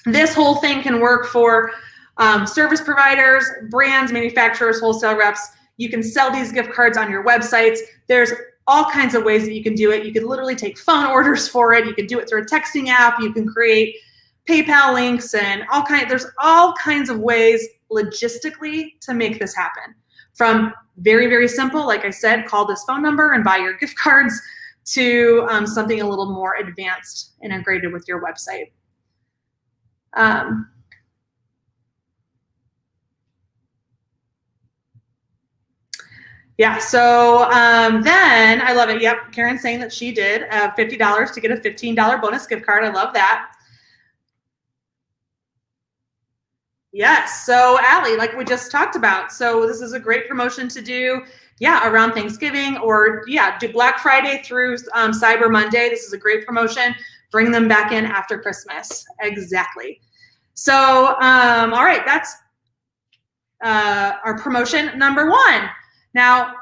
This whole thing can work for service providers, brands, manufacturers, wholesale reps. You can sell these gift cards on your websites. There's all kinds of ways that you can do it. You could literally take phone orders for it. You can do it through a texting app. You can create PayPal links and there's all kinds of ways logistically to make this happen. From very, very simple, like I said, call this phone number and buy your gift cards, to something a little more advanced, integrated with your website. Yeah, so then I love it. Yep, Karen's saying that she did $50 to get a $15 bonus gift card. I love that. Yes, so Allie, like we just talked about, so this is a great promotion to do, around Thanksgiving, or do Black Friday through Cyber Monday. This is a great promotion. Bring them back in after Christmas. Exactly. So, all right, that's our promotion number 1. Now,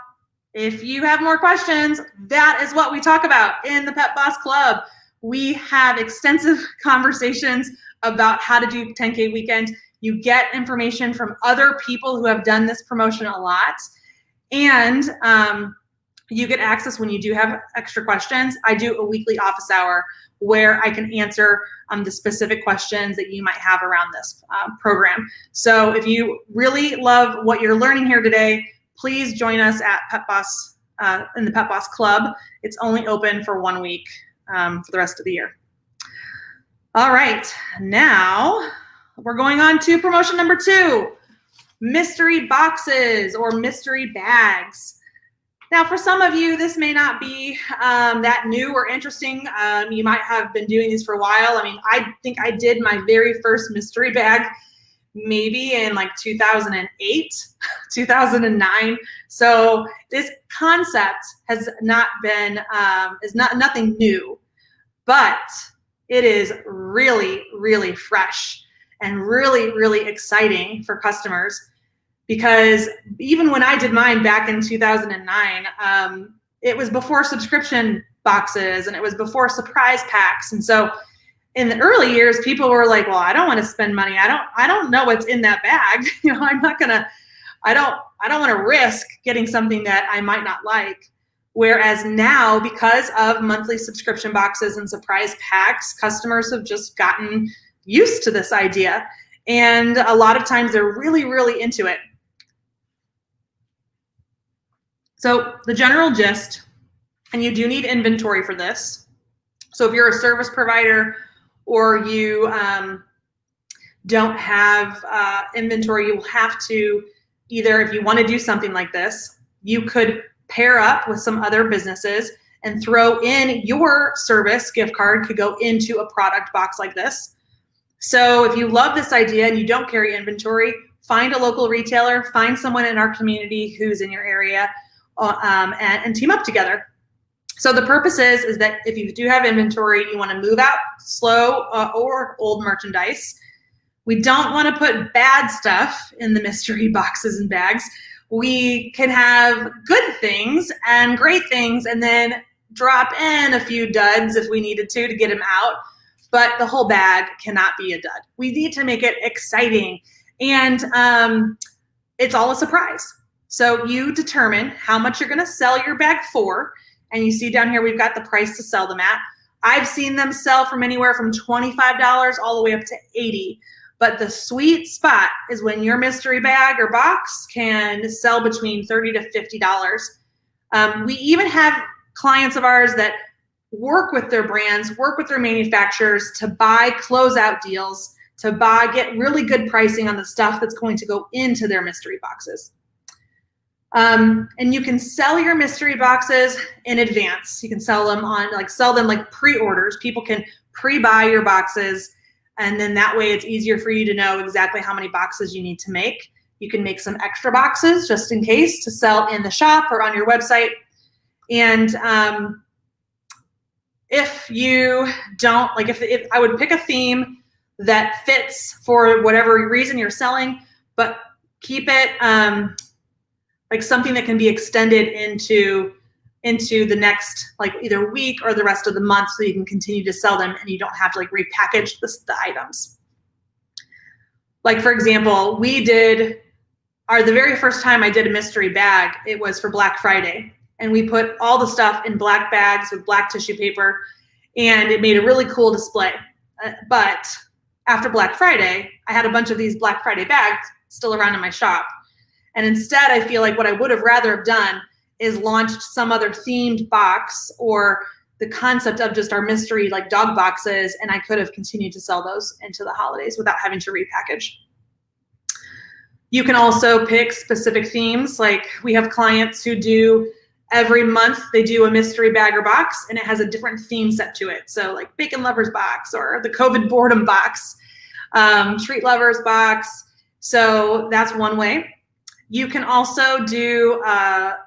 if you have more questions, that is what we talk about in the Pet Boss Club. We have extensive conversations about how to do 10K weekend. You get information from other people who have done this promotion a lot. And you get access when you do have extra questions. I do a weekly office hour where I can answer the specific questions that you might have around this program. So if you really love what you're learning here today, please join us at Pet Boss in the Pet Boss Club. It's only open for 1 week for the rest of the year. All right, now we're going on to promotion number 2, mystery boxes or mystery bags. Now, for some of you, this may not be that new or interesting. You might have been doing these for a while. I mean, I think I did my very first mystery bag maybe in like 2008, 2009. So this concept has not been, nothing new, but it is really, really fresh and really, really exciting for customers, because even when I did mine back in 2009, it was before subscription boxes and it was before surprise packs. And so in the early years, people were like, well, I don't want to spend money. I don't know what's in that bag. I don't want to risk getting something that I might not like. Whereas now, because of monthly subscription boxes and surprise packs, customers have just gotten used to this idea. And a lot of times they're really, really into it. So the general gist And you do need inventory for this. So if you're a service provider or you don't have inventory, you will have to either, if you want to do something like this, you could pair up with some other businesses and throw in your service gift card could go into a product box like this. So if you love this idea and you don't carry inventory, find a local retailer, find someone in our community who's in your area, and team up together. So the purpose is that if you do have inventory, you want to move out slow or old merchandise. We don't want to put bad stuff in the mystery boxes and bags. We can have good things and great things and then drop in a few duds if we needed to get them out. But the whole bag cannot be a dud. We need to make it exciting. And it's all a surprise. So you determine how much you're going to sell your bag for. And you see down here, we've got the price to sell them at. I've seen them sell from anywhere from $25 all the way up to $80. But the sweet spot is when your mystery bag or box can sell between $30 to $50. We even have clients of ours that work with their brands, work with their manufacturers to buy closeout deals, to get really good pricing on the stuff that's going to go into their mystery boxes. And you can sell your mystery boxes in advance. You can sell them like pre-orders. People can pre-buy your boxes, and then that way it's easier for you to know exactly how many boxes you need to make. You can make some extra boxes just in case to sell in the shop or on your website. And if you don't, like if I would pick a theme that fits for whatever reason you're selling, but keep it like something that can be extended into the next like either week or the rest of the month so you can continue to sell them and you don't have to like repackage the items. Like for example, the very first time I did a mystery bag, it was for Black Friday. And we put all the stuff in black bags with black tissue paper, and it made a really cool display. But after Black Friday, I had a bunch of these Black Friday bags still around in my shop. And instead, I feel like what I would have rather have done is launched some other themed box or the concept of just our mystery like dog boxes, and I could have continued to sell those into the holidays without having to repackage. You can also pick specific themes. Like we have clients who do every month they do a mystery bag or box and it has a different theme set to it. So like bacon lovers box or the COVID boredom box, treat lovers box. So that's one way. You can also do a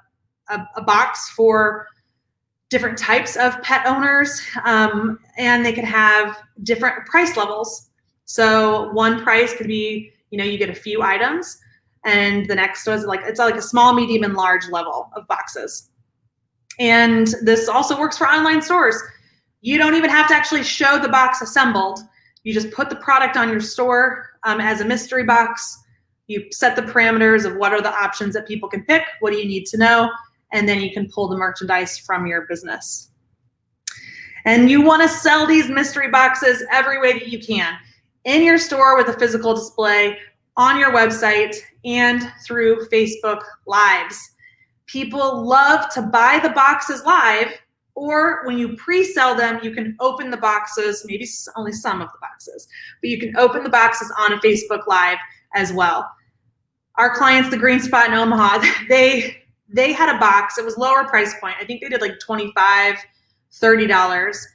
box for different types of pet owners, and they can have different price levels. So one price could be, you get a few items, and the next was it's like a small, medium, and large level of boxes. And this also works for online stores. You don't even have to actually show the box assembled. You just put the product on your store as a mystery box. You set the parameters of what are the options that people can pick, what do you need to know, and then you can pull the merchandise from your business. And you want to sell these mystery boxes every way that you can. In your store with a physical display, on your website, and through Facebook Lives. People love to buy the boxes live, or when you pre-sell them, you can open the boxes, maybe only some of the boxes, but you can open the boxes on a Facebook Live as well. Our clients, the Green Spot in Omaha, they had a box. It was lower price point. I think they did like $25, $30.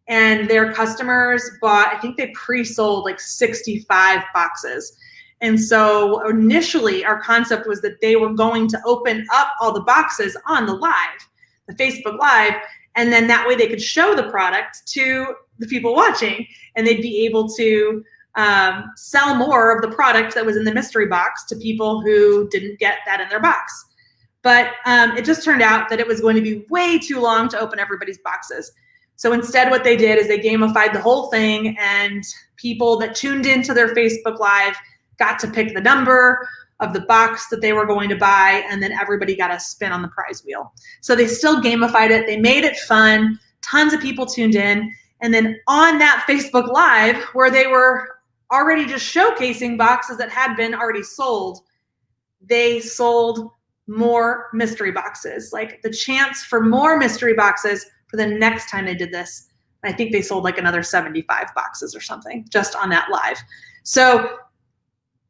And their customers bought, I think they pre-sold like 65 boxes. And so initially our concept was that they were going to open up all the boxes on the live, the Facebook Live, and then that way they could show the product to the people watching and they'd be able to sell more of the product that was in the mystery box to people who didn't get that in their box. But it just turned out that it was going to be way too long to open everybody's boxes. So instead what they did is they gamified the whole thing, and people that tuned into their Facebook Live got to pick the number of the box that they were going to buy, and then everybody got a spin on the prize wheel. So they still gamified it. They made it fun. Tons of people tuned in. And then on that Facebook Live, where they were already just showcasing boxes that had been already sold, they sold more mystery boxes, like the chance for more mystery boxes for the next time they did this. I think they sold like another 75 boxes or something just on that live. So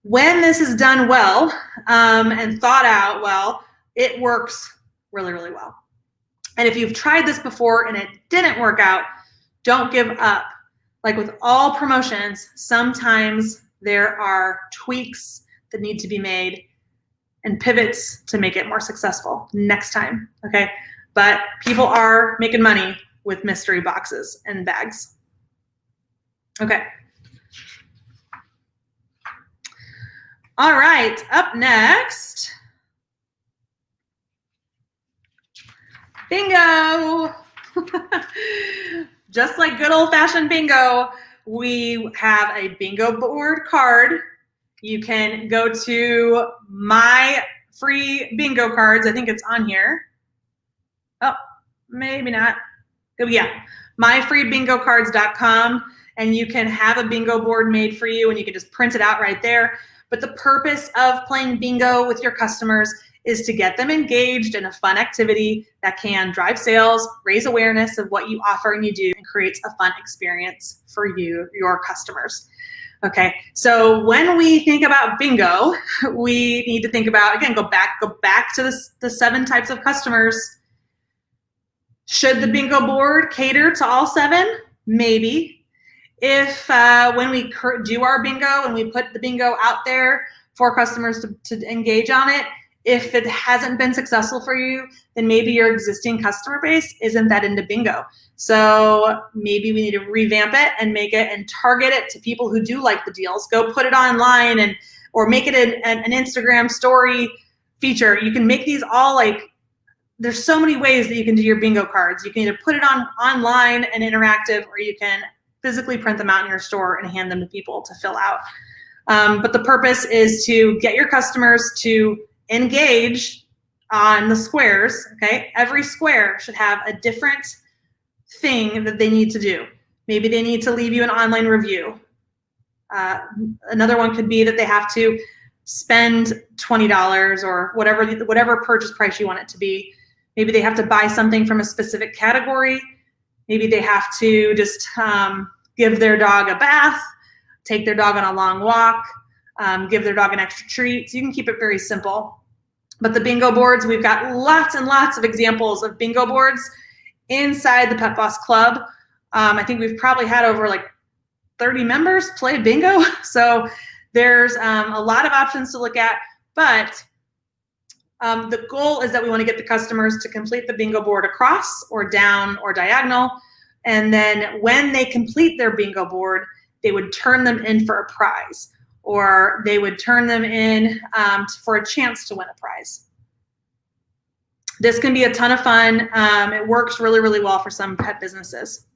when this is done well and thought out well, it works really, really well. And if you've tried this before and it didn't work out, don't give up. Like with all promotions, sometimes there are tweaks that need to be made and pivots to make it more successful next time, okay? But people are making money with mystery boxes and bags. Okay. All right, up next, bingo. Just like good old-fashioned bingo, we have a bingo board card. You can go to my free bingo cards. I think it's on here. Oh, maybe not. Oh, yeah, myfreebingocards.com, and you can have a bingo board made for you, and you can just print it out right there. But the purpose of playing bingo with your customers is to get them engaged in a fun activity that can drive sales, raise awareness of what you offer and you do, and creates a fun experience for you, your customers. Okay, so when we think about bingo, we need to think about, again, go back to the 7 types of customers. Should the bingo board cater to all 7? Maybe. If when we do our bingo and we put the bingo out there for customers to engage on it, if it hasn't been successful for you, then maybe your existing customer base isn't that into bingo. So maybe we need to revamp it and make it and target it to people who do like the deals. Go put it online or make it an Instagram story feature. You can make these all like, there's so many ways that you can do your bingo cards. You can either put it online and interactive, or you can physically print them out in your store and hand them to people to fill out. But the purpose is to get your customers to engage on the squares, okay? Every square should have a different thing that they need to do. Maybe they need to leave you an online review. Another one could be that they have to spend $20 or whatever purchase price you want it to be. Maybe they have to buy something from a specific category. Maybe they have to just give their dog a bath, take their dog on a long walk, give their dog an extra treat. So you can keep it very simple. But the bingo boards, we've got lots and lots of examples of bingo boards inside the Pet Boss Club. I think we've probably had over like 30 members play bingo. So there's a lot of options to look at, but the goal is that we want to get the customers to complete the bingo board across or down or diagonal. And then when they complete their bingo board, they would turn them in for a prize, or they would turn them in for a chance to win a prize. This can be a ton of fun. It works really, really well for some pet businesses.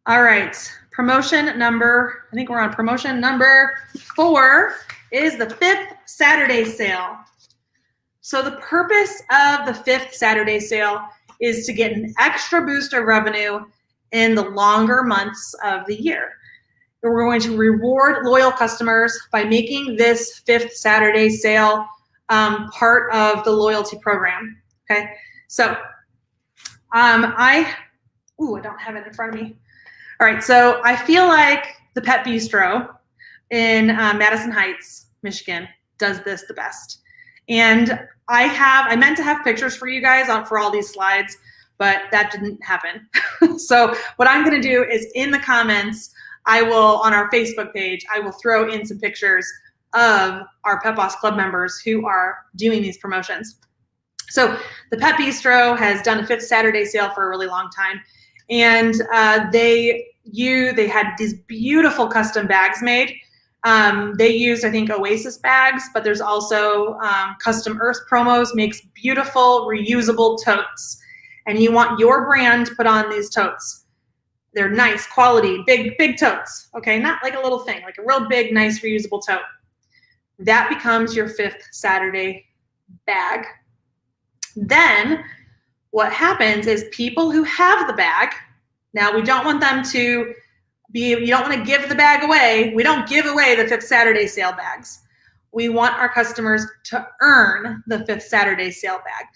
All right, promotion number, I think we're on promotion number 4 is the 5th Saturday sale. So the purpose of the 5th Saturday sale is to get an extra boost of revenue in the longer months of the year. We're going to reward loyal customers by making this 5th Saturday sale part of the loyalty program, okay? So I don't have it in front of me. All right, so I feel like the Pet Bistro in Madison Heights, Michigan does this the best. And I meant to have pictures for you guys for all these slides, but that didn't happen. So what I'm gonna do is in the comments, on our Facebook page, I will throw in some pictures of our Pet Boss Club members who are doing these promotions. So the Pet Bistro has done a 5th Saturday sale for a really long time. And they had these beautiful custom bags made. They used, I think, Oasis bags, but there's also Custom Earth Promos makes beautiful reusable totes. And you want your brand put on these totes. They're nice, quality, big totes, okay? Not like a little thing, like a real big, nice, reusable tote. That becomes your 5th Saturday bag. Then what happens is people who have the bag, now we don't want them to you don't want to give the bag away. We don't give away the 5th Saturday sale bags. we want our customers to earn the 5th Saturday sale bag.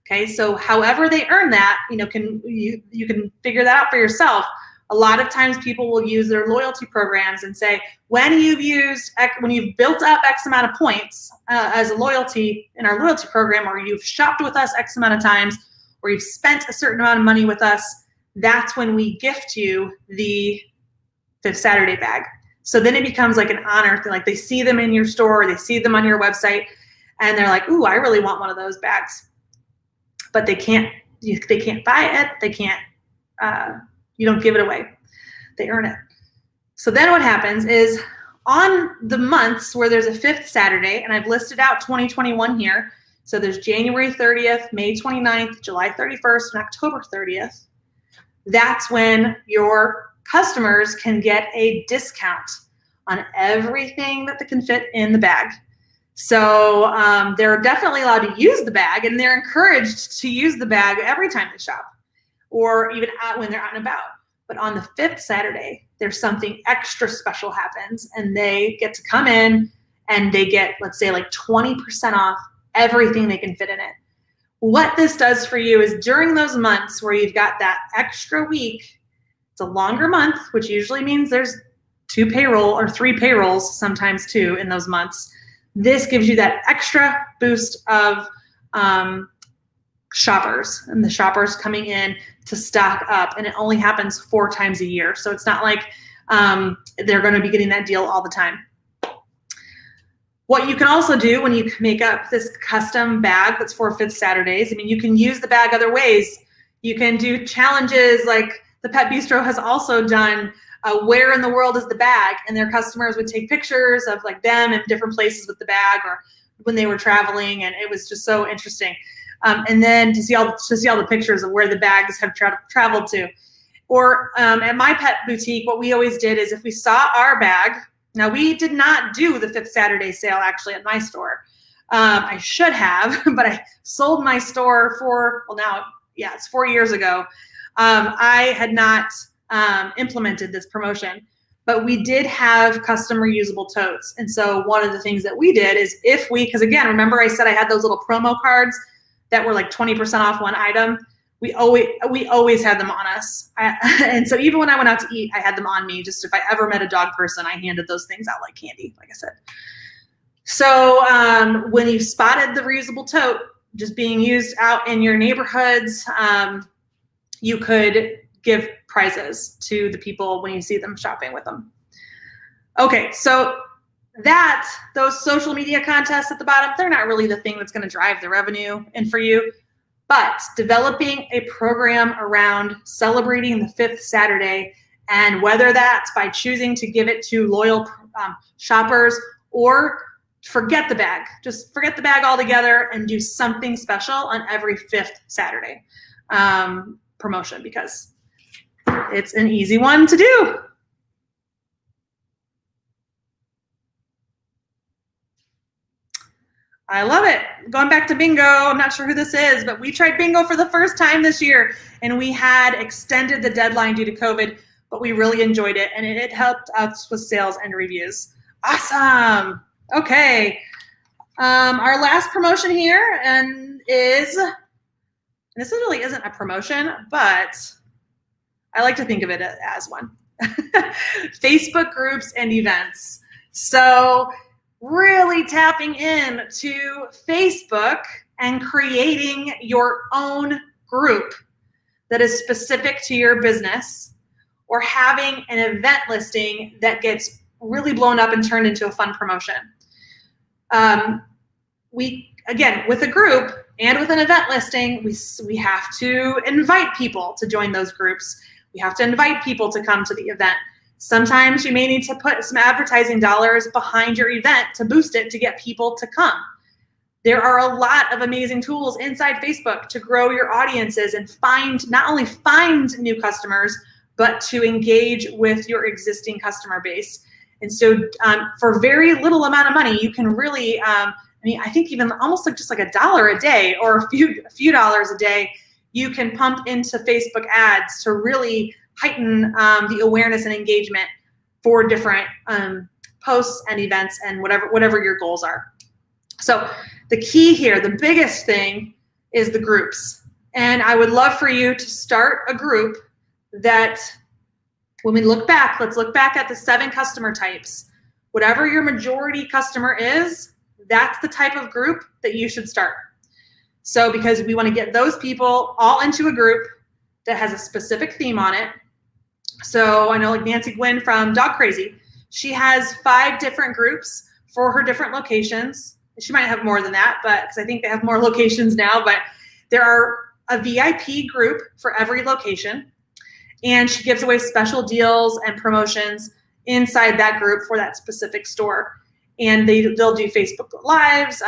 Okay, so however they earn that, you can figure that out for yourself. A lot of times people will use their loyalty programs and say, when you've built up X amount of points as a loyalty in our loyalty program, or you've shopped with us X amount of times, or you've spent a certain amount of money with us, that's when we gift you the 5th Saturday bag. So then it becomes like an honor thing. Like they see them in your store, or they see them on your website, and they're like, ooh, I really want one of those bags. But they can't buy it. They can't, you don't give it away. They earn it. So then what happens is on the months where there's a 5th Saturday, and I've listed out 2021 here. So there's January 30th, May 29th, July 31st, and October 30th. That's when your customers can get a discount on everything that they can fit in the bag. So they're definitely allowed to use the bag, and they're encouraged to use the bag every time they shop, or even when they're out and about. But on the 5th Saturday, there's something extra special happens, and they get to come in and they get, let's say, like 20% off everything they can fit in it. What this does for you is during those months where you've got that extra week, it's a longer month, which usually means there's 2 payroll or 3 payrolls, sometimes 2 in those months. This gives you that extra boost of shoppers, and the shoppers coming in to stock up, and it only happens 4 times a year. So it's not like they're going to be getting that deal all the time. What you can also do when you make up this custom bag that's for 5th Saturdays, you can use the bag other ways. You can do challenges like the Pet Bistro has also done. Where in the world is the bag? And their customers would take pictures of like them in different places with the bag, or when they were traveling, and it was just so interesting. And then to see all the pictures of where the bags have traveled to. Or at my pet boutique, what we always did is if we saw our bag, now we did not do the 5th Saturday sale actually at my store. I should have, but I sold my store it's 4 years ago. I had not implemented this promotion, but we did have custom reusable totes. And so one of the things that we did is because again, remember I said I had those little promo cards that were like 20% off one item. We always had them on us. And so even when I went out to eat, I had them on me. Just if I ever met a dog person, I handed those things out like candy, like I said. So when you spotted the reusable tote just being used out in your neighborhoods, you could give prizes to the people when you see them shopping with them. Okay, so those social media contests at the bottom, they're not really the thing that's going to drive the revenue in for you. But developing a program around celebrating the 5th Saturday, and whether that's by choosing to give it to loyal shoppers or forget the bag, just forget the bag altogether and do something special on every 5th Saturday promotion, because it's an easy one to do. I love it. Going back to bingo, I'm not sure who this is, but we tried bingo for the first time this year, and we had extended the deadline due to COVID, but we really enjoyed it, and it helped us with sales and reviews. Awesome. Okay. Our last promotion here this really isn't a promotion, but I like to think of it as one. Facebook groups and events. So really tapping into Facebook and creating your own group that is specific to your business, or having an event listing that gets really blown up and turned into a fun promotion. Again, with a group and with an event listing, we have to invite people to join those groups. We have to invite people to come to the event. Sometimes you may need to put some advertising dollars behind your event to boost it, to get people to come. There are a lot of amazing tools inside Facebook to grow your audiences and not only find new customers, but to engage with your existing customer base. And so for very little amount of money, you can really, I think even almost just like $1 a day or a few dollars a day, you can pump into Facebook ads to really heighten the awareness and engagement for different posts and events and whatever your goals are. So the key here, the biggest thing, is the groups. And I would love for you to start a group that, when we look back, let's look back at the 7 customer types. Whatever your majority customer is, that's the type of group that you should start. So because we want to get those people all into a group that has a specific theme on it. So I know like Nancy Gwynn from Dog Crazy, she has 5 different groups for her different locations. She might have more than that, but because I think they have more locations now, but there are a VIP group for every location. And she gives away special deals and promotions inside that group for that specific store. And they'll do Facebook Lives.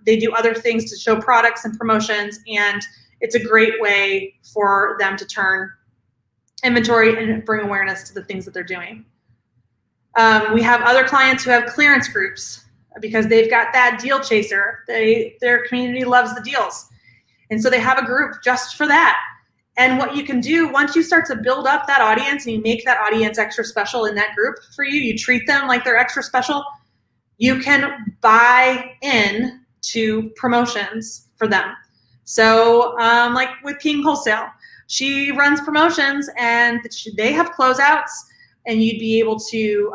They do other things to show products and promotions. And it's a great way for them to turn inventory and bring awareness to the things that they're doing. We have other clients who have clearance groups because they've got that deal chaser. Their community loves the deals. And so they have a group just for that. And what you can do once you start to build up that audience and you make that audience extra special in that group for you, you treat them like they're extra special, you can buy in to promotions for them. So like with King Wholesale, she runs promotions and they have closeouts, and you'd be able to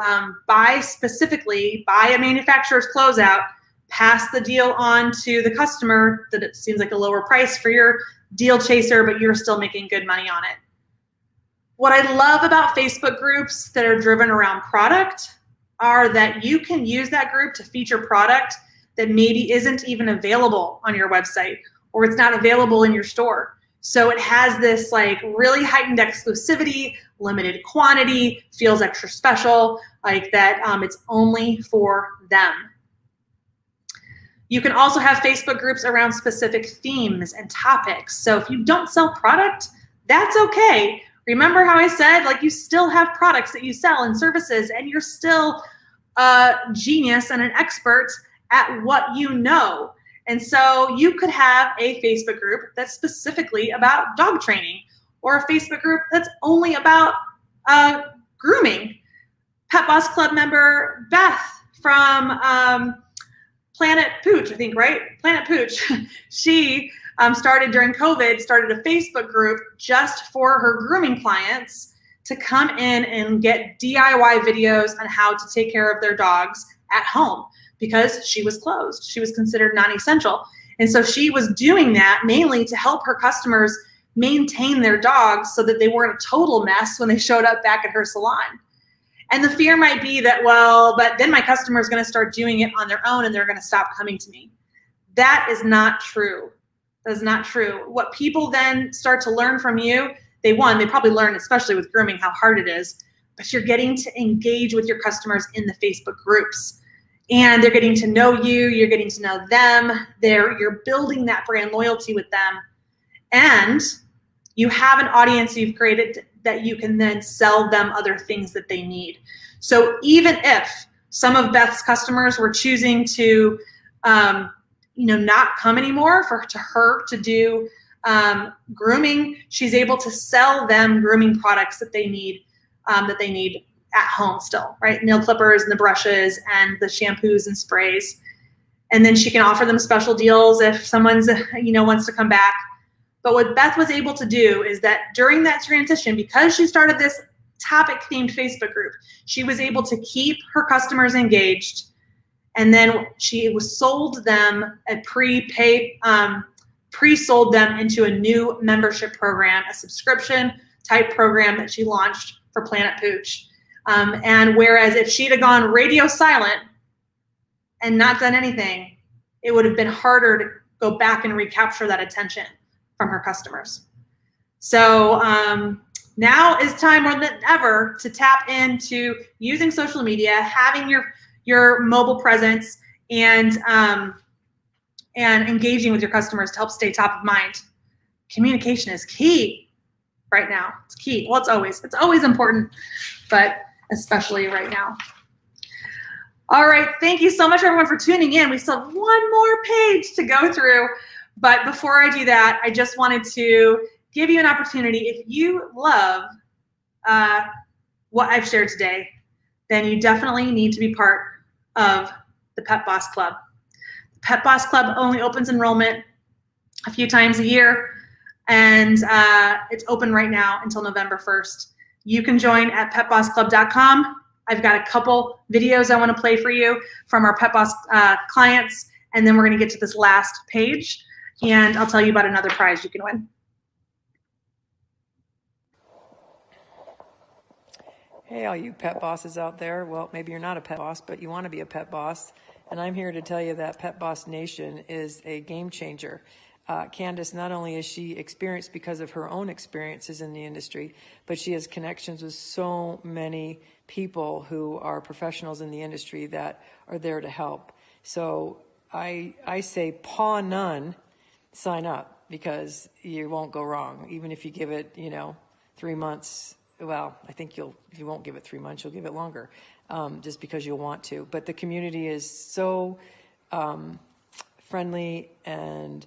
buy a manufacturer's closeout, pass the deal on to the customer that it seems like a lower price for your deal chaser, but you're still making good money on it. What I love about Facebook groups that are driven around product are that you can use that group to feature product that maybe isn't even available on your website, or it's not available in your store. So it has this like really heightened exclusivity, limited quantity, feels extra special, like that it's only for them. You can also have Facebook groups around specific themes and topics. So if you don't sell product, that's okay. Remember how I said, like, you still have products that you sell and services, and you're still a genius and an expert at what you know. And so you could have a Facebook group that's specifically about dog training, or a Facebook group that's only about grooming. Pet Boss Club member Beth from Planet Pooch, I think, right? Planet Pooch. She started during COVID, started a Facebook group just for her grooming clients to come in and get DIY videos on how to take care of their dogs at home, because she was closed. She was considered non-essential. And so she was doing that mainly to help her customers maintain their dogs so that they weren't a total mess when they showed up back at her salon. And the fear might be that, well, but then my customer is going to start doing it on their own and they're going to stop coming to me. That is not true. That is not true. What people then start to learn from you, they probably learn, especially with grooming, how hard it is, but you're getting to engage with your customers in the Facebook groups. And they're getting to know you, you're getting to know them, you're building that brand loyalty with them. And you have an audience you've created that you can then sell them other things that they need. So even if some of Beth's customers were choosing to not come anymore to her to do grooming, she's able to sell them grooming products that they need at home still, right? Nail clippers and the brushes and the shampoos and sprays. And then she can offer them special deals if someone's, wants to come back. But what Beth was able to do is that during that transition, because she started this topic-themed Facebook group, she was able to keep her customers engaged. And then she sold them pre-sold them into a new membership program, a subscription type program that she launched for Planet Pooch. And whereas if she'd have gone radio silent and not done anything, it would have been harder to go back and recapture that attention from her customers. So now is time more than ever to tap into using social media, having your mobile presence, and engaging with your customers to help stay top of mind. Communication is key right now. It's key. Well, it's always important, but especially right now. All right, thank you so much everyone for tuning in. We still have one more page to go through, but before I do that, I just wanted to give you an opportunity. If you love what I've shared today, then you definitely need to be part of the Pet Boss Club. The Pet Boss Club only opens enrollment a few times a year, and it's open right now until November 1st. You can join at petbossclub.com. I've got a couple videos I want to play for you from our Pet Boss clients, and then we're going to get to this last page, and I'll tell you about another prize you can win. Hey, all you pet bosses out there. Well, maybe you're not a pet boss, but you want to be a pet boss. And I'm here to tell you that Pet Boss Nation is a game changer. Candace, not only is she experienced because of her own experiences in the industry, but she has connections with so many people who are professionals in the industry that are there to help. So I say paw none, sign up, because you won't go wrong. Even if you give it, 3 months. Well, I think you won't give it 3 months, you'll give it longer, just because you'll want to. But the community is so friendly and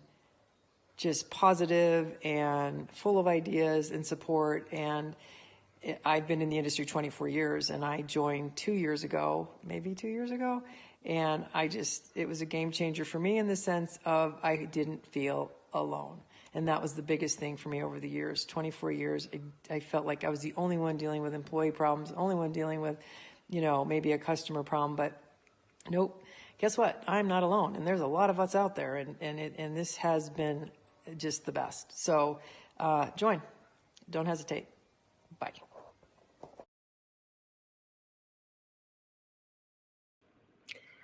just positive and full of ideas and support. And I've been in the industry 24 years, and I joined 2 years ago, maybe 2 years ago. And it was a game changer for me in the sense of I didn't feel alone. And that was the biggest thing for me over the years, 24 years. I felt like I was the only one dealing with employee problems, the only one dealing with, maybe a customer problem. But nope, guess what? I'm not alone. And there's a lot of us out there. And this has been just the best. So join. Don't hesitate. Bye.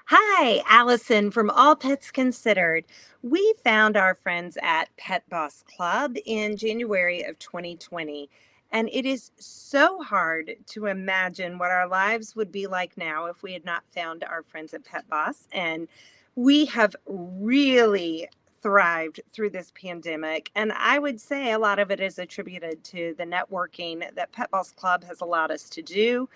Hi, Allison from All Pets Considered. We found our friends at Pet Boss Club in January of 2020, and it is so hard to imagine what our lives would be like now if we had not found our friends at Pet Boss. And we have really thrived through this pandemic, and I would say a lot of it is attributed to the networking that Pet Boss Club has allowed us to do,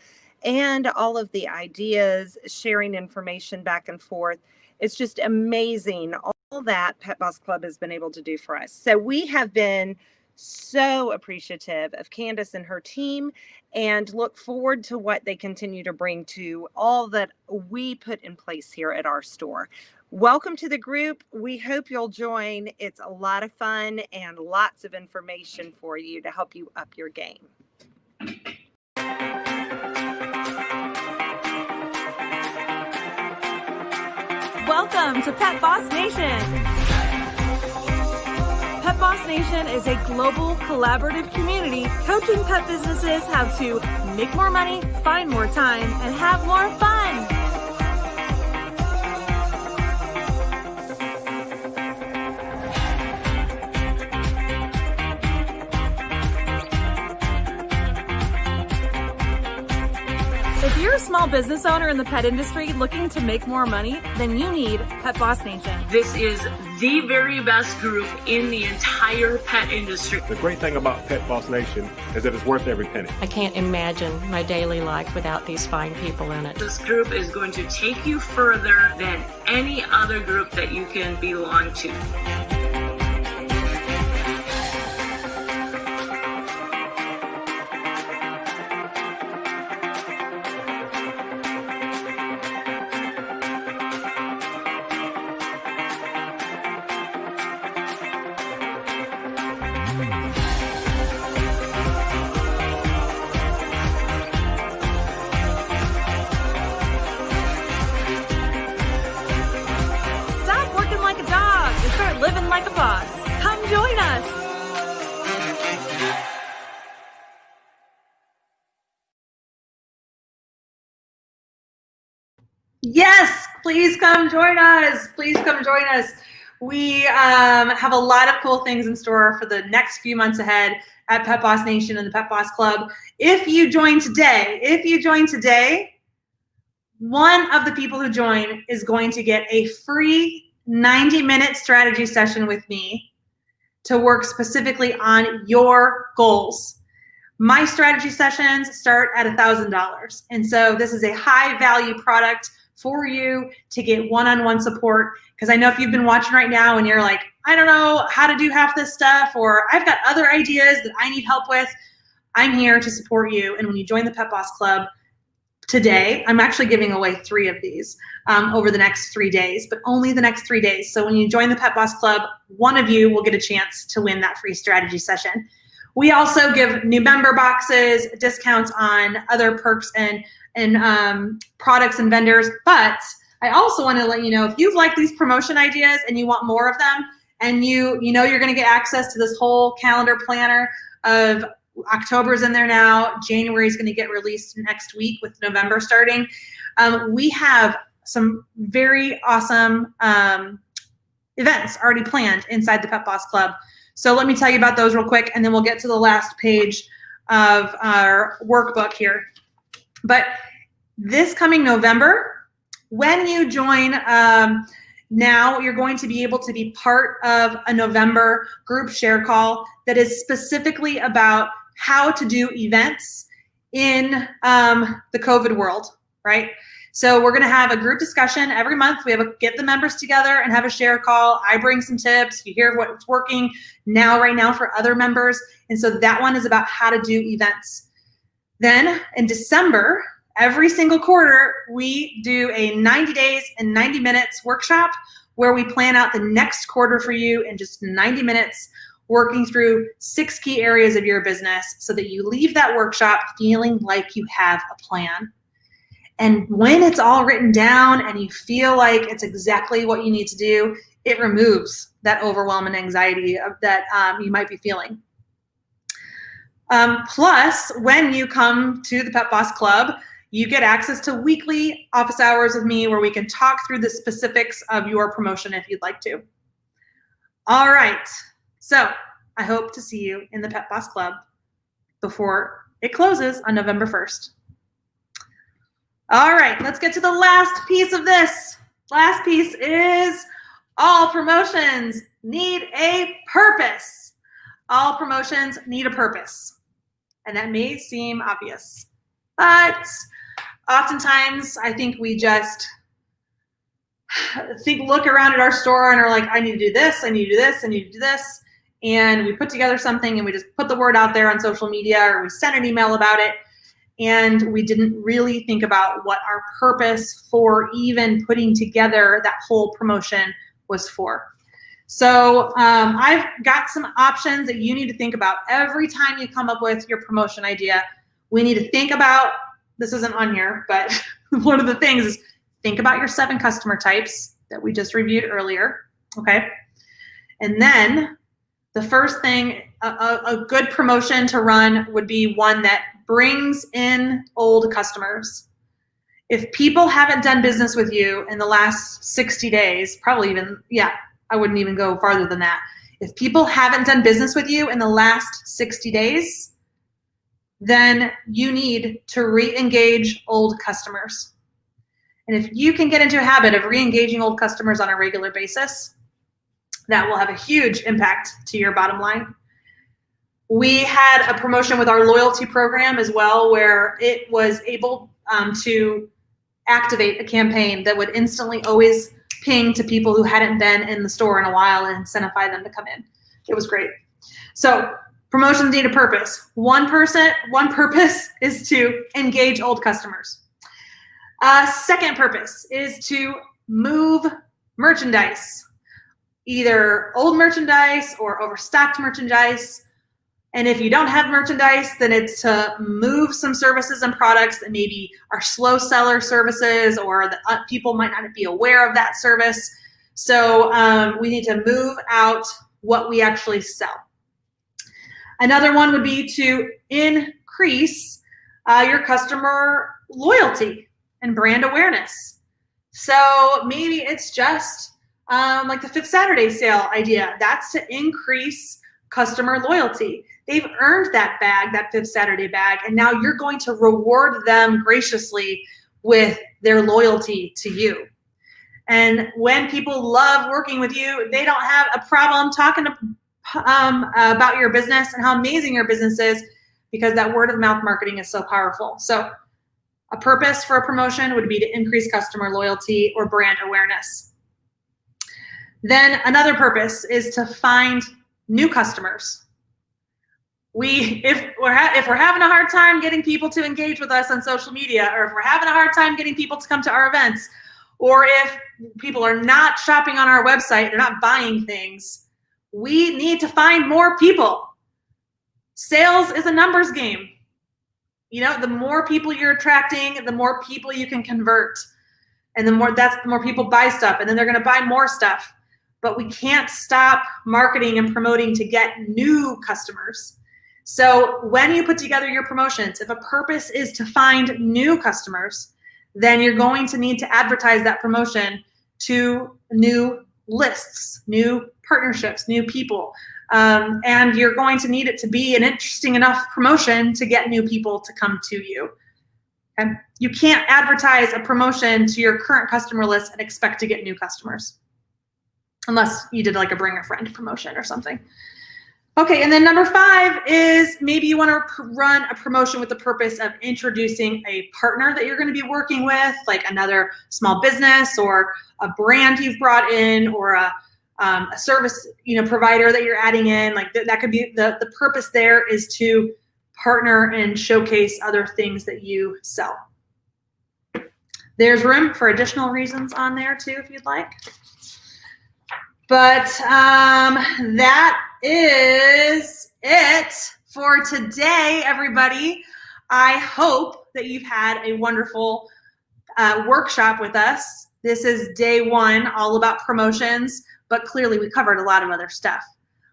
and all of the ideas, sharing information back and forth. It's just amazing all that Pet Boss Club has been able to do for us. So we have been so appreciative of Candace and her team, and look forward to what they continue to bring to all that we put in place here at our store. Welcome to the group. We hope you'll join. It's a lot of fun and lots of information for you to help you up your game. Welcome to Pet Boss Nation. Pet Boss Nation is a global collaborative community coaching pet businesses how to make more money, find more time, and have more fun. If you're a small business owner in the pet industry looking to make more money, then you need Pet Boss Nation. This is the very best group in the entire pet industry. The great thing about Pet Boss Nation is that it's worth every penny. I can't imagine my daily life without these fine people in it. This group is going to take you further than any other group that you can belong to. Stop working like a dog and start living like a boss. Come join us. Yes, please come join us. Please come join us. We have a lot of cool things in store for the next few months ahead at Pet Boss Nation and the Pet Boss Club. If you join today, one of the people who join is going to get a free 90-minute strategy session with me to work specifically on your goals. My strategy sessions start at $1,000. And so this is a high value product for you to get one-on-one support. Because I know if you've been watching right now and you're like, I don't know how to do half this stuff, or I've got other ideas that I need help with, I'm here to support you. And when you join the Pet Boss Club, today. I'm actually giving away 3 of these over the next 3 days, but only the next 3 days. So when you join the Pet Boss Club, one of you will get a chance to win that free strategy session. We also give new member boxes, discounts on other perks and products and vendors. But I also want to let you know, if you've liked these promotion ideas and you want more of them, and you know you're going to get access to this whole calendar planner of October's in there now, January is going to get released next week with November starting. We have some very awesome events already planned inside the Pet Boss Club. So let me tell you about those real quick, and then we'll get to the last page of our workbook here. But this coming November, when you join, now you're going to be able to be part of a November group share call that is specifically about how to do events in the COVID world, right? So we're going to have a group discussion every month. We have get the members together and have a share call. I bring some tips. You hear what's working right now for other members. And so that one is about how to do events. Then in December, every single quarter, we do a 90 days and 90 minutes workshop where we plan out the next quarter for you in just 90 minutes, working through 6 key areas of your business so that you leave that workshop feeling like you have a plan. And when it's all written down and you feel like it's exactly what you need to do, it removes that overwhelm and anxiety that you might be feeling. Plus, when you come to the Pet Boss Club, you get access to weekly office hours with me where we can talk through the specifics of your promotion if you'd like to. All right, so I hope to see you in the Pet Boss Club before it closes on November 1st. All right, let's get to the last piece of this. Last piece is all promotions need a purpose. All promotions need a purpose. And that may seem obvious, but oftentimes I think we just look around at our store and are like, I need to do this, I need to do this, I need to do this. And we put together something and we just put the word out there on social media, or we send an email about it. And we didn't really think about what our purpose for even putting together that whole promotion was for. So I've got some options that you need to think about every time you come up with your promotion idea. We need to think about, this isn't on here, but one of the things is think about your 7 customer types that we just reviewed earlier, okay? And then the first thing, a good promotion to run would be one that brings in old customers. If people haven't done business with you in the last 60 days, probably even, I wouldn't even go farther than that. If people haven't done business with you in the last 60 days, then you need to re-engage old customers. And if you can get into a habit of re-engaging old customers on a regular basis, that will have a huge impact to your bottom line. We had a promotion with our loyalty program as well, where it was able to activate a campaign that would instantly always ping to people who hadn't been in the store in a while and incentivize them to come in. It was great. So promotions need a purpose. One purpose is to engage old customers. Second purpose is to move merchandise, either old merchandise or overstocked merchandise. And if you don't have merchandise, then it's to move some services and products that maybe are slow seller services, or that people might not be aware of that service. So we need to move out what we actually sell. Another one would be to increase your customer loyalty and brand awareness. So maybe it's just like the 5th Saturday sale idea. That's to increase customer loyalty. They've earned that bag, that 5th Saturday bag, and now you're going to reward them graciously with their loyalty to you. And when people love working with you, they don't have a problem talking about your business and how amazing your business is, because that word of mouth marketing is so powerful. So a purpose for a promotion would be to increase customer loyalty or brand awareness. Then another purpose is to find new customers. if we're having a hard time getting people to engage with us on social media, or if we're having a hard time getting people to come to our events, or if people are not shopping on our website, they're not buying things, we need to find more people. Sales is a numbers game. The more people you're attracting, the more people you can convert. And the more people buy stuff, and then they're going to buy more stuff. But we can't stop marketing and promoting to get new customers. So when you put together your promotions, if a purpose is to find new customers, then you're going to need to advertise that promotion to new lists, new partnerships, new people. And you're going to need it to be an interesting enough promotion to get new people to come to you. Okay? You can't advertise a promotion to your current customer list and expect to get new customers, unless you did like a bring a friend promotion or something. Okay, and then number 5 is maybe you want to run a promotion with the purpose of introducing a partner that you're going to be working with, like another small business or a brand you've brought in, or a service provider that you're adding in. Like that could be the purpose there is to partner and showcase other things that you sell. There's room for additional reasons on there too if you'd like. But that is it for today, everybody. I hope that you've had a wonderful workshop with us. This is day 1, all about promotions, but clearly we covered a lot of other stuff.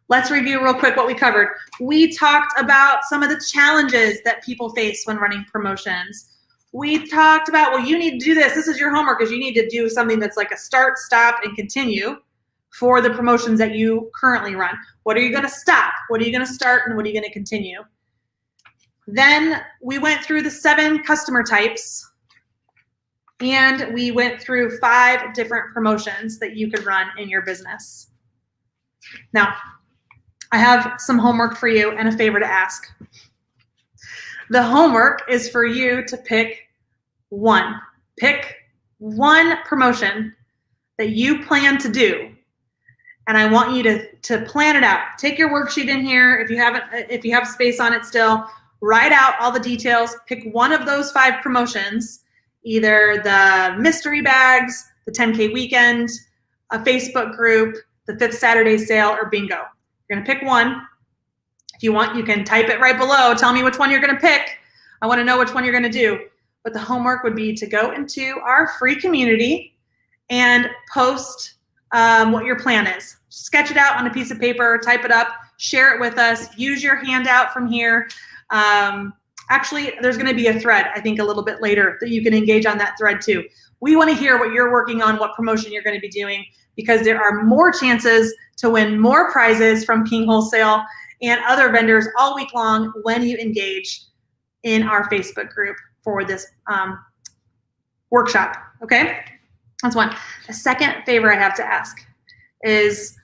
Let's review real quick what we covered. We talked about some of the challenges that people face when running promotions. We talked about, well, you need to do this. This is your homework, is you need to do something that's like a start, stop, and continue for the promotions that you currently run. What are you going to stop? What are you going to start? And what are you going to continue? Then we went through the 7 customer types, and we went through 5 different promotions that you could run in your business. Now, I have some homework for you and a favor to ask. The homework is for you to pick one. Pick one promotion that you plan to do. And I want you to plan it out. Take your worksheet in here. If you have space on it still, write out all the details. Pick one of those 5 promotions, either the mystery bags, the 10K weekend, a Facebook group, the 5th Saturday sale, or bingo. You're gonna pick one. If you want, you can type it right below. Tell me which one you're gonna pick. I wanna know which one you're gonna do. But the homework would be to go into our free community and post what your plan is. Sketch it out on a piece of paper, type it up, share it with us, use your handout from here. Actually, there's going to be a thread, I think, a little bit later that you can engage on that thread too. We want to hear what you're working on, what promotion you're going to be doing, because there are more chances to win more prizes from King Wholesale and other vendors all week long when you engage in our Facebook group for this workshop, okay? That's one. A second favor I have to ask is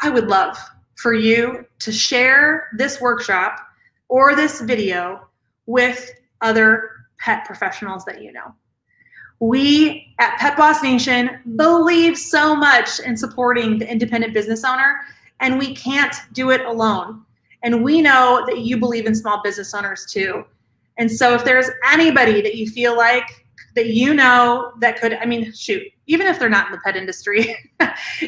I would love for you to share this workshop or this video with other pet professionals that you know. We at Pet Boss Nation believe so much in supporting the independent business owner, and we can't do it alone. And we know that you believe in small business owners too. And so if there's anybody that you feel like that you know that could, I mean, shoot, even if they're not in the pet industry,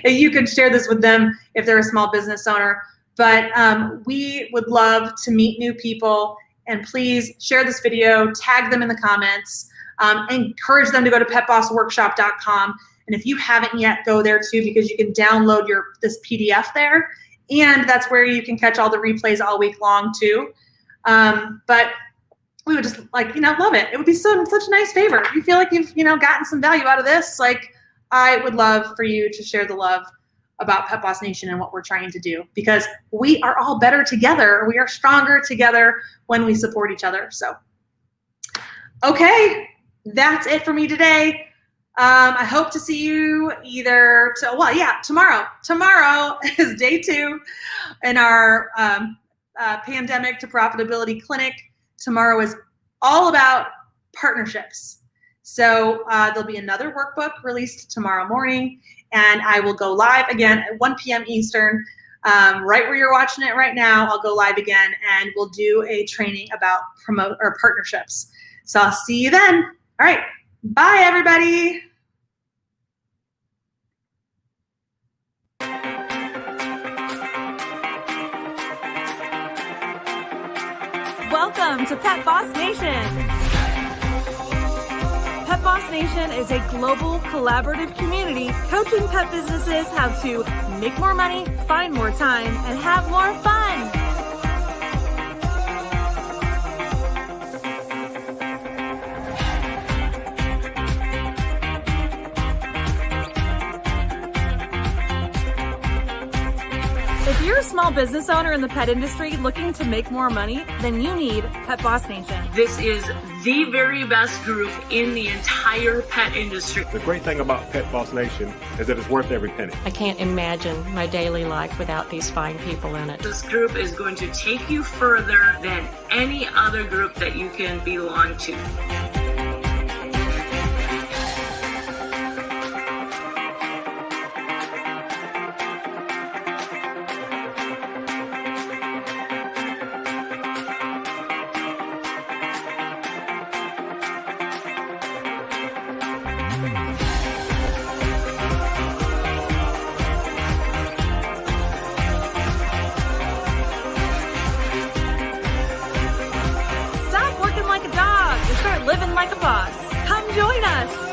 you could share this with them if they're a small business owner. But we would love to meet new people, and please share this video, tag them in the comments, encourage them to go to petbossworkshop.com. And if you haven't yet, go there too, because you can download this PDF there, and that's where you can catch all the replays all week long too. But we would just love it. It would be such a nice favor. If you feel like you've gotten some value out of this, I would love for you to share the love about Pet Boss Nation and what we're trying to do, because we are all better together. We are stronger together when we support each other. So, okay, that's it for me today. I hope to see you tomorrow. Tomorrow is day 2 in our Pandemic to Profitability Clinic. Tomorrow is all about partnerships. So there'll be another workbook released tomorrow morning, and I will go live again at 1 p.m. Eastern right where you're watching it right now. I'll go live again, and we'll do a training about partnerships. So I'll see you then. All right. Bye, everybody. Welcome to Pet Boss Nation. Pet Boss Nation is a global collaborative community coaching pet businesses how to make more money, find more time, and have more fun. If you're a small business owner in the pet industry looking to make more money, then you need Pet Boss Nation. This is the very best group in the entire pet industry. The great thing about Pet Boss Nation is that it's worth every penny. I can't imagine my daily life without these fine people in it. This group is going to take you further than any other group that you can belong to. Stop working like a dog and start living like a boss. Come join us.